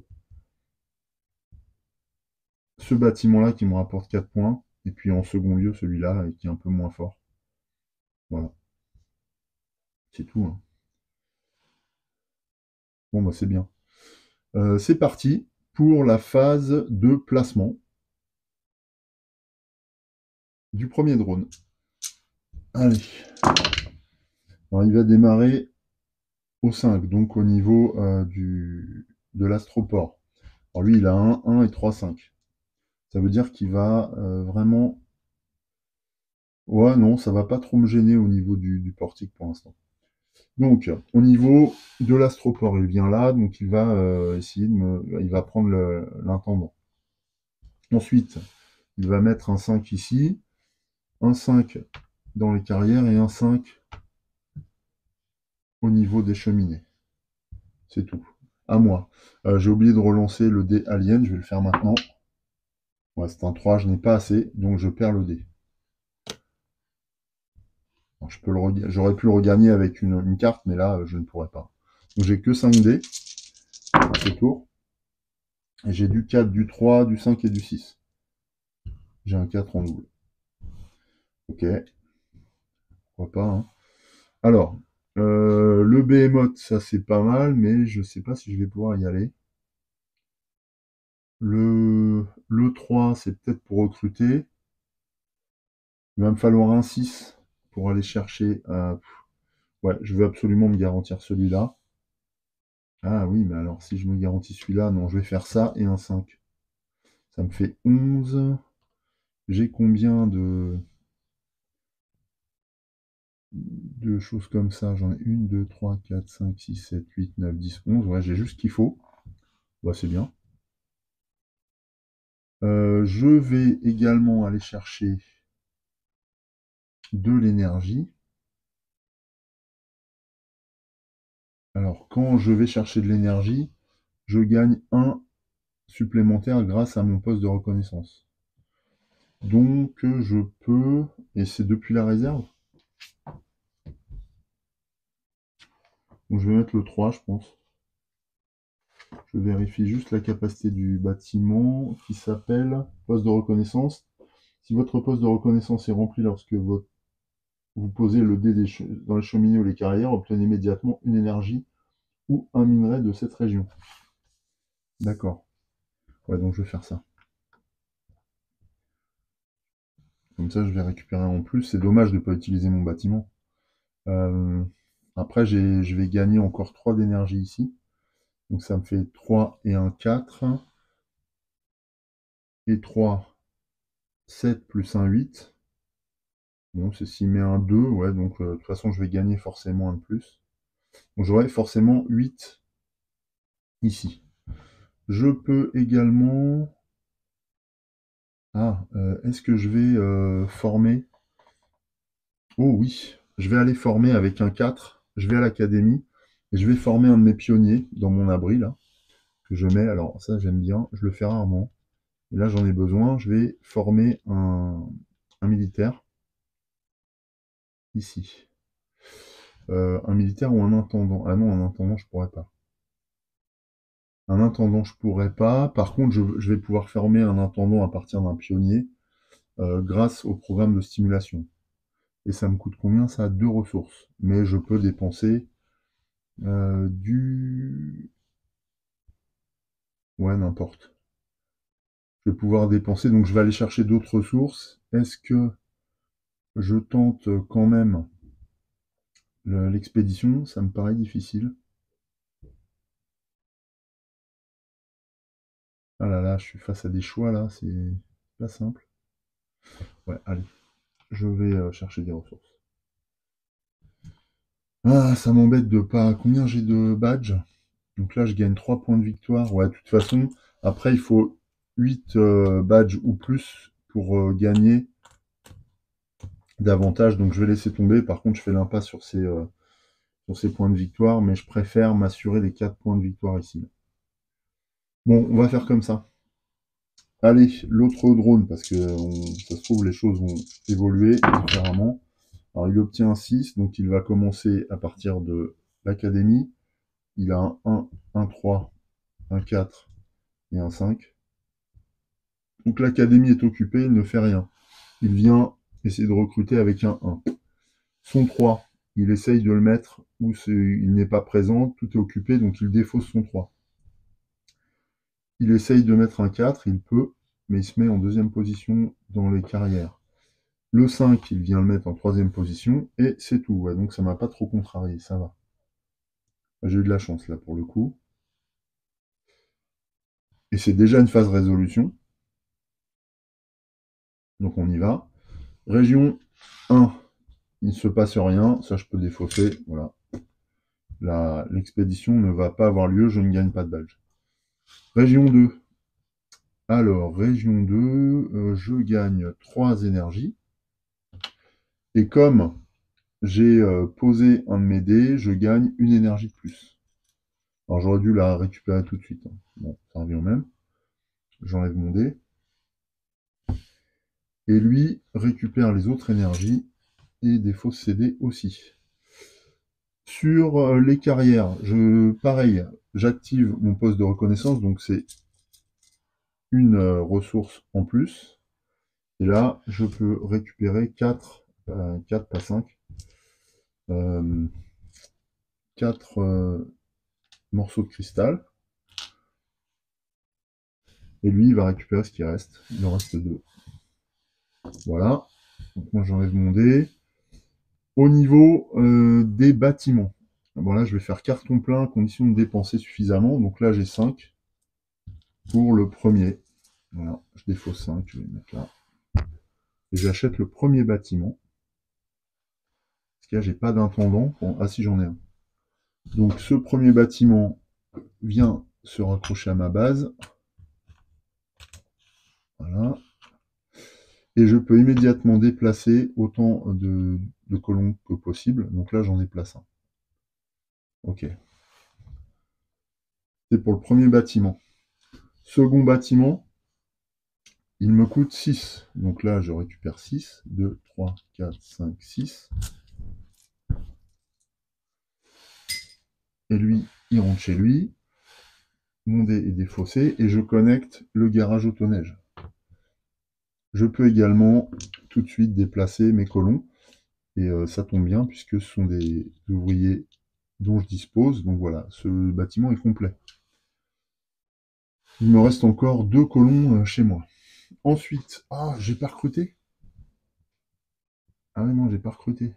bâtiment-là qui me rapporte 4 points. Et puis en second lieu, celui-là, qui est un peu moins fort. Voilà. C'est tout, hein. Bon, bah c'est bien. C'est parti pour la phase de placement du premier drone. Allez. Alors il va démarrer au 5, donc au niveau de l'astroport. Alors lui, il a 1, 1 et 3, 5. Ça veut dire qu'il va vraiment... Ouais, non, ça va pas trop me gêner au niveau du portique pour l'instant. Donc, au niveau de l'astroport, il vient là, donc il va essayer de me... Il va prendre l'intendant. Ensuite, il va mettre un 5 ici, un 5 dans les carrières et un 5 au niveau des cheminées. C'est tout. À moi. J'ai oublié de relancer le dé alien, je vais le faire maintenant. Ouais, c'est un 3, je n'ai pas assez, donc je perds le dé. J'aurais pu le regagner avec une carte, mais là, je ne pourrais pas. Donc j'ai que 5 dés à ce tour. Et j'ai du 4, du 3, du 5 et du 6. J'ai un 4 en double. Ok, pourquoi pas, hein. Alors, le Behemoth, ça c'est pas mal, mais je sais pas si je vais pouvoir y aller. Le 3, c'est peut-être pour recruter. Il va me falloir un 6 pour aller chercher... ouais, je veux absolument me garantir celui-là. Ah oui, mais alors si je me garantis celui-là, non, je vais faire ça et un 5. Ça me fait 11. J'ai combien de choses comme ça? J'en ai 1, 2, 3, 4, 5, 6, 7, 8, 9, 10, 11. Ouais, j'ai juste ce qu'il faut. Bah, c'est bien. Je vais également aller chercher de l'énergie. Alors, quand je vais chercher de l'énergie, je gagne 1 supplémentaire grâce à mon poste de reconnaissance. Donc, je peux... Et c'est depuis la réserve? Donc, je vais mettre le 3, je pense. Je vérifie juste la capacité du bâtiment qui s'appelle poste de reconnaissance. Si votre poste de reconnaissance est rempli lorsque vous posez le dé dans les cheminées ou les carrières, obtenez immédiatement une énergie ou un minerai de cette région. D'accord. Ouais, donc je vais faire ça. Comme ça, je vais récupérer en plus. C'est dommage de ne pas utiliser mon bâtiment. Après, je vais gagner encore 3 d'énergie ici. Donc ça me fait 3 et un 4. Et 3, 7 plus un 8. Bon, c'est s'il met un 2, ouais, donc de toute façon, je vais gagner forcément un de plus. Donc j'aurai forcément 8 ici. Je peux également... Ah, est-ce que je vais former... Oh oui, je vais aller former avec un 4. Je vais à l'académie. Et je vais former un de mes pionniers dans mon abri, là, que je mets. Alors ça, j'aime bien, je le fais rarement. Et là, j'en ai besoin. Je vais former un militaire, ici. Un militaire ou un intendant. Ah non, un intendant, je pourrais pas. Un intendant, je pourrais pas. Par contre, je vais pouvoir former un intendant à partir d'un pionnier grâce au programme de stimulation. Et ça me coûte combien? Ça a 2 ressources. Mais je peux dépenser du... Ouais, n'importe. Je vais pouvoir dépenser, donc je vais aller chercher d'autres ressources. Est-ce que je tente quand même l'expédition? Ça me paraît difficile. Ah là là, je suis face à des choix là, c'est pas simple. Ouais, allez, je vais chercher des ressources. Ah, ça m'embête de pas... Combien j'ai de badges? Donc là, je gagne 3 points de victoire. Ouais, de toute façon, après, il faut 8 badges ou plus pour gagner davantage. Donc je vais laisser tomber. Par contre, je fais l'impasse sur ces points de victoire, mais je préfère m'assurer les 4 points de victoire ici. Bon, on va faire comme ça. Allez, l'autre drone, parce que ça se trouve, les choses vont évoluer différemment. Alors, il obtient un 6, donc il va commencer à partir de l'académie. Il a un 1, un 3, un 4 et un 5. Donc l'académie est occupée, il ne fait rien. Il vient essayer de recruter avec un 1. Son 3, il essaye de le mettre où il n'est pas présent, tout est occupé, donc il défausse son 3. Il essaye de mettre un 4, il peut, mais il se met en deuxième position dans les carrières. Le 5, il vient le mettre en troisième position, et c'est tout. Ouais, donc ça m'a pas trop contrarié, ça va. J'ai eu de la chance là pour le coup. Et c'est déjà une phase résolution. Donc on y va. Région 1, il ne se passe rien, ça je peux défausser, voilà. L'expédition ne va pas avoir lieu, je ne gagne pas de badge. Région 2. Alors, région 2, je gagne 3 énergies. Et comme j'ai posé un de mes dés, je gagne une énergie de plus. Alors j'aurais dû la récupérer tout de suite. Hein. Bon, ça revient au même. J'enlève mon dé. Et lui récupère les autres énergies et défausse ses dés aussi. Sur les carrières, pareil, j'active mon poste de reconnaissance, donc c'est une ressource en plus. Et là, je peux récupérer 4, pas 5, 4 morceaux de cristal. Et lui, il va récupérer ce qui reste. Il en reste 2. Voilà. Donc moi, j'enlève mon dé. Au niveau des bâtiments, bon là, je vais faire carton plein, condition de dépenser suffisamment. Donc là, j'ai 5 pour le premier. Voilà, je défausse 5, je vais le mettre là. Et j'achète le premier bâtiment. Parce que là, j'ai pas d'intendant. Bon, ah si, j'en ai un. Donc ce premier bâtiment vient se raccrocher à ma base. Voilà. Et je peux immédiatement déplacer autant de colons que possible. Donc là, j'en déplace un. Ok. C'est pour le premier bâtiment. Second bâtiment, il me coûte 6. Donc là, je récupère 6. 2, 3, 4, 5, 6. Et lui, il rentre chez lui. Mon dé est défaussé et je connecte le garage autoneige. Je peux également tout de suite déplacer mes colons. Et ça tombe bien puisque ce sont des ouvriers dont je dispose. Donc voilà, ce bâtiment est complet. Il me reste encore 2 colons chez moi. Ensuite, ah, j'ai pas recruté? Ah oui, non, j'ai pas recruté.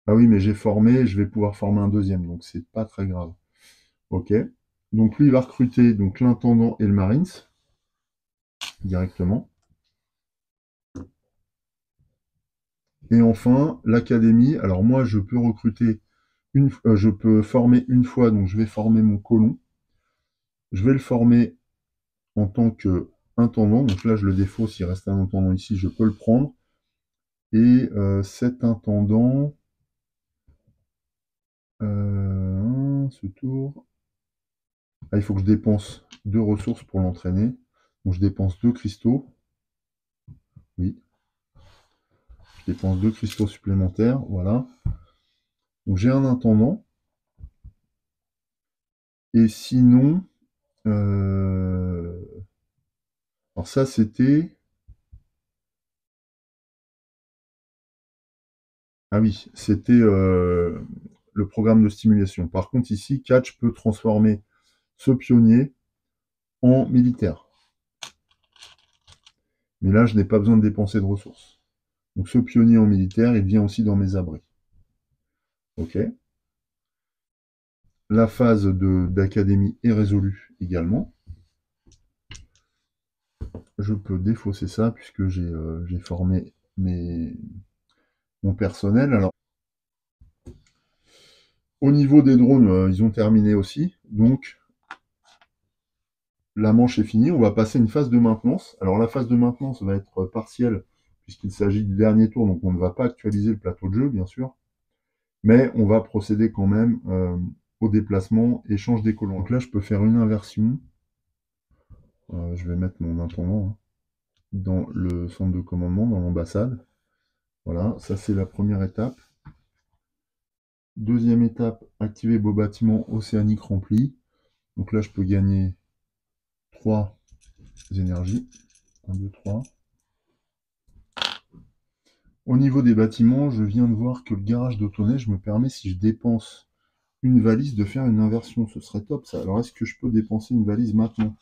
Ah oui, mais j'ai formé, je vais pouvoir former un deuxième, donc c'est pas très grave. Ok. Donc lui, il va recruter donc l'intendant et le Marines directement. Et enfin, l'académie. Alors moi, je peux recruter je peux former une fois, donc je vais former mon colon. Je vais le former en tant que intendant. Donc là, je le défausse, s'il reste un intendant ici, je peux le prendre. Et cet intendant, Ce tour. Ah, il faut que je dépense 2 ressources pour l'entraîner. Donc je dépense 2 cristaux. Oui, je dépense 2 cristaux supplémentaires. Voilà. Donc j'ai un intendant. Et sinon, alors ça c'était. Ah oui, c'était le programme de stimulation. Par contre, ici, Catch peut transformer ce pionnier en militaire. Mais là, je n'ai pas besoin de dépenser de ressources. Donc ce pionnier en militaire, il vient aussi dans mes abris. Ok. La phase d'académie est résolue également. Je peux défausser ça puisque j'ai formé mon personnel. Alors, au niveau des drones, ils ont terminé aussi. Donc, la manche est finie. On va passer une phase de maintenance. Alors, la phase de maintenance va être partielle puisqu'il s'agit du dernier tour. Donc, on ne va pas actualiser le plateau de jeu, bien sûr. Mais on va procéder quand même au déplacement, échange des colons. Donc là, je peux faire une inversion. Je vais mettre mon intendant dans le centre de commandement, dans l'ambassade. Voilà, ça c'est la première étape. Deuxième étape, activer vos bâtiments océaniques remplis. Donc là, je peux gagner 3 énergies. 1, 2, 3. Au niveau des bâtiments, je viens de voir que le garage d'autoneige me permet, si je dépense une valise, de faire une inversion. Ce serait top ça. Alors, est-ce que je peux dépenser une valise maintenant?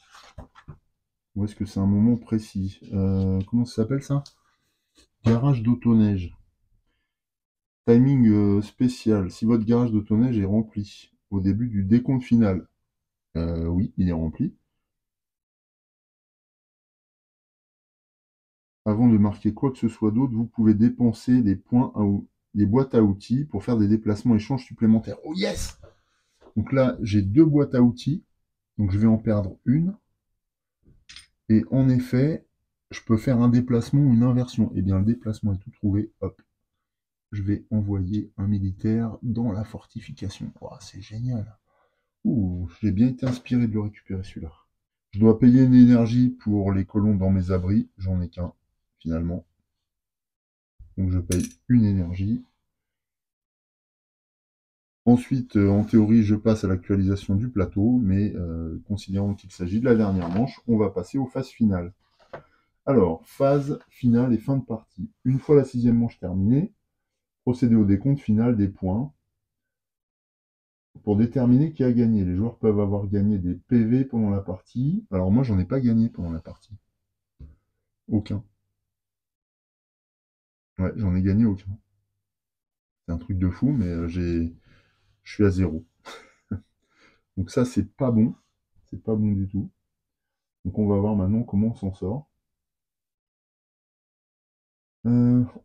Ou est-ce que c'est un moment précis? Comment ça s'appelle ça? Garage d'autoneige. Timing spécial. Si votre garage d'autoneige est rempli au début du décompte final. Oui, il est rempli. Avant de marquer quoi que ce soit d'autre, vous pouvez dépenser des boîtes à outils pour faire des déplacements échanges supplémentaires. Oh yes! Donc là, j'ai 2 boîtes à outils. Donc je vais en perdre une. Et en effet, je peux faire un déplacement ou une inversion. Eh bien, le déplacement est tout trouvé. Hop. Je vais envoyer un militaire dans la fortification. Oh, c'est génial. Ouh, j'ai bien été inspiré de le récupérer celui-là. Je dois payer une énergie pour les colons dans mes abris. J'en ai qu'un, finalement. Donc je paye une énergie. Ensuite, en théorie, je passe à l'actualisation du plateau, mais considérant qu'il s'agit de la dernière manche, on va passer aux phases finales. Alors, phase finale et fin de partie. Une fois la 6e manche terminée, procéder au décompte final des points pour déterminer qui a gagné. Les joueurs peuvent avoir gagné des PV pendant la partie. Alors moi, j'en ai pas gagné pendant la partie. Aucun. Ouais, j'en ai gagné aucun. C'est un truc de fou, mais je suis à 0. Donc ça, c'est pas bon. C'est pas bon du tout. Donc on va voir maintenant comment on s'en sort.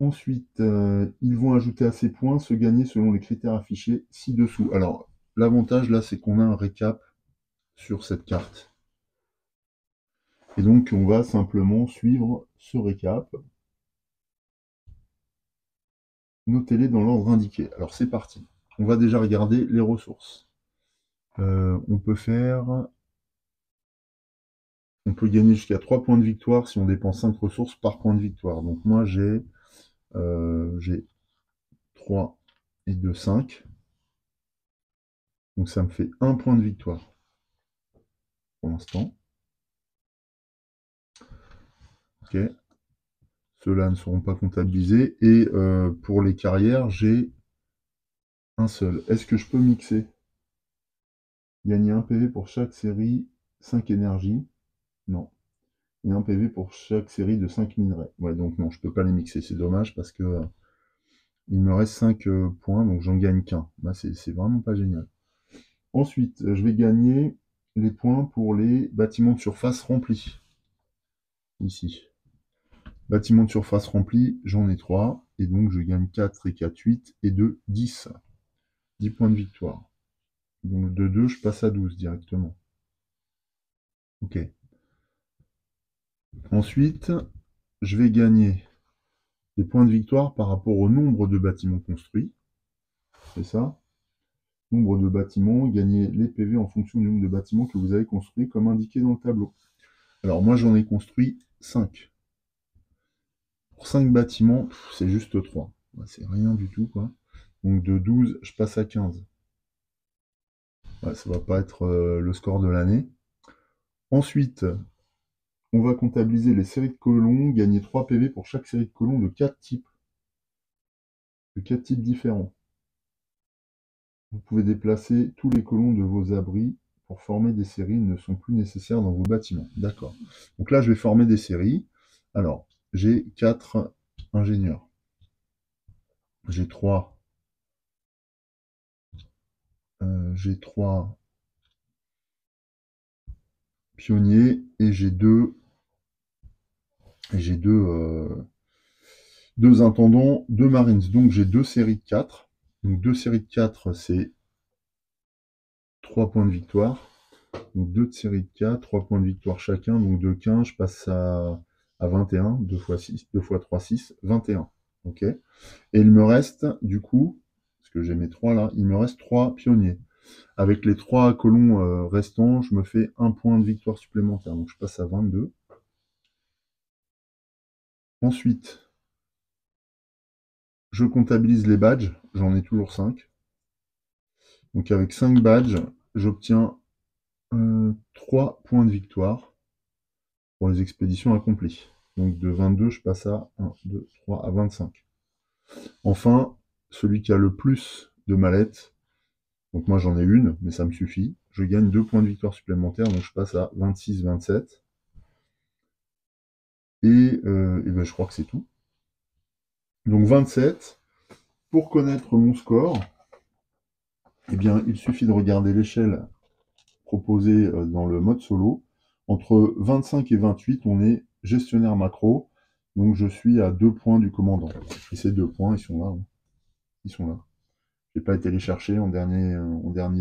Ensuite, ils vont ajouter à ces points se gagner selon les critères affichés ci-dessous. Alors, l'avantage là, c'est qu'on a un récap sur cette carte. Et donc, on va simplement suivre ce récap. Notez-les dans l'ordre indiqué. Alors, c'est parti. On va déjà regarder les ressources. On peut gagner jusqu'à 3 points de victoire si on dépense 5 ressources par point de victoire. Donc moi j'ai 3 et 2, 5. Donc ça me fait 1 point de victoire pour l'instant. Ok. Ceux-là ne seront pas comptabilisés. Et pour les carrières, j'ai un seul. Est-ce que je peux mixer? Gagner 1 PV pour chaque série, 5 énergies. Non. Et 1 PV pour chaque série de 5 minerais. Ouais, donc non, je peux pas les mixer. C'est dommage parce que il me reste 5 points, donc j'en gagne qu'un. Là, c'est vraiment pas génial. Ensuite, je vais gagner les points pour les bâtiments de surface remplis. Ici. Bâtiments de surface remplis, j'en ai 3. Et donc, je gagne 4 et 4, 8 et 2, 10. 10 points de victoire. Donc, de 2, je passe à 12 directement. Ok. Ensuite, je vais gagner des points de victoire par rapport au nombre de bâtiments construits. C'est ça. Nombre de bâtiments, gagnez les PV en fonction du nombre de bâtiments que vous avez construits comme indiqué dans le tableau. Alors moi j'en ai construit 5. Pour 5 bâtiments, c'est juste 3. C'est rien du tout, quoi. Donc de 12, je passe à 15. Ouais, ça va pas être le score de l'année. Ensuite, on va comptabiliser les séries de colons, gagner 3 PV pour chaque série de colons de 4 types. De 4 types différents. Vous pouvez déplacer tous les colons de vos abris pour former des séries. Ils ne sont plus nécessaires dans vos bâtiments. D'accord. Donc là, je vais former des séries. Alors, j'ai 4 ingénieurs. J'ai 3 pionniers et j'ai deux intendants, 2 marines. Donc j'ai 2 séries de 4. Donc 2 séries de 4, c'est 3 points de victoire. Donc 2 de série de 4, 3 points de victoire chacun. Donc de 15, je passe à 21. 2 x 6, 2 x 3, 6, 21. Ok. Et il me reste, du coup, parce que j'ai mes 3 là, il me reste 3 pionniers. Avec les 3 colons restants, je me fais 1 point de victoire supplémentaire. Donc je passe à 22. Ensuite, je comptabilise les badges. J'en ai toujours 5. Donc avec 5 badges, j'obtiens 3 points de victoire pour les expéditions accomplies. Donc de 22, je passe à 1, 2, 3, à 25. Enfin, celui qui a le plus de mallettes, donc moi j'en ai une, mais ça me suffit, je gagne 2 points de victoire supplémentaires, donc je passe à 26, 27. Et ben, je crois que c'est tout. Donc 27, pour connaître mon score, eh bien, il suffit de regarder l'échelle proposée dans le mode solo. Entre 25 et 28, on est gestionnaire macro, donc je suis à 2 points du commandant. Et ces 2 points, ils sont là. Hein. Ils sont là. J'ai pas été les chercher en dernier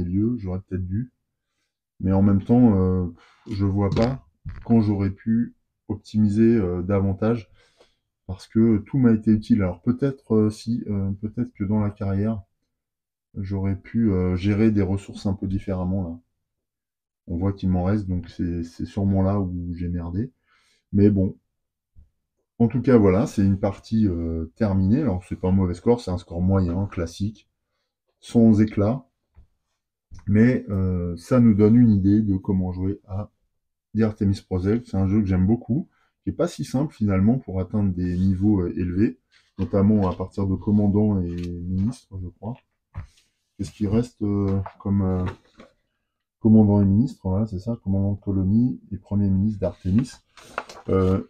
lieu, j'aurais peut-être dû. Mais en même temps, je vois pas quand j'aurais pu optimiser davantage parce que tout m'a été utile. Alors peut-être peut-être que dans la carrière, j'aurais pu gérer des ressources un peu différemment là. On voit qu'il m'en reste, donc c'est sûrement là où j'ai merdé. Mais bon, en tout cas voilà, c'est une partie terminée. Alors c'est pas un mauvais score, c'est un score moyen, classique, sans éclat. Mais ça nous donne une idée de comment jouer à The Artemis Project. C'est un jeu que j'aime beaucoup, qui n'est pas si simple finalement pour atteindre des niveaux élevés, notamment à partir de commandant et ministre, je crois. Qu'est-ce qui reste comme commandant et ministre, voilà, c'est ça, commandant de colonie et premier ministre d'Artemis.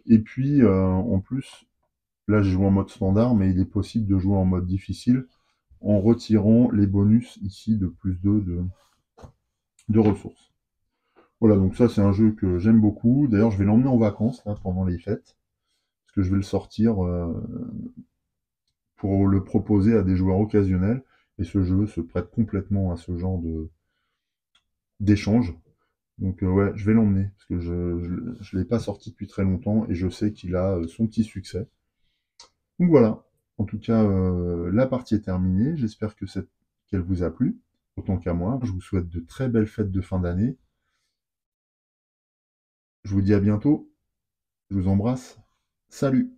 Et puis, en plus, là j'ai joué en mode standard, mais il est possible de jouer en mode difficile en retirant les bonus ici de plus 2 de ressources. Voilà, donc ça c'est un jeu que j'aime beaucoup. D'ailleurs, je vais l'emmener en vacances là, pendant les fêtes, parce que je vais le sortir pour le proposer à des joueurs occasionnels. Et ce jeu se prête complètement à ce genre d'échange. Donc ouais, je vais l'emmener, parce que je ne l'ai pas sorti depuis très longtemps, et je sais qu'il a son petit succès. Donc voilà, en tout cas, la partie est terminée. J'espère qu'elle vous a plu, autant qu'à moi. Je vous souhaite de très belles fêtes de fin d'année. Je vous dis à bientôt. Je vous embrasse. Salut!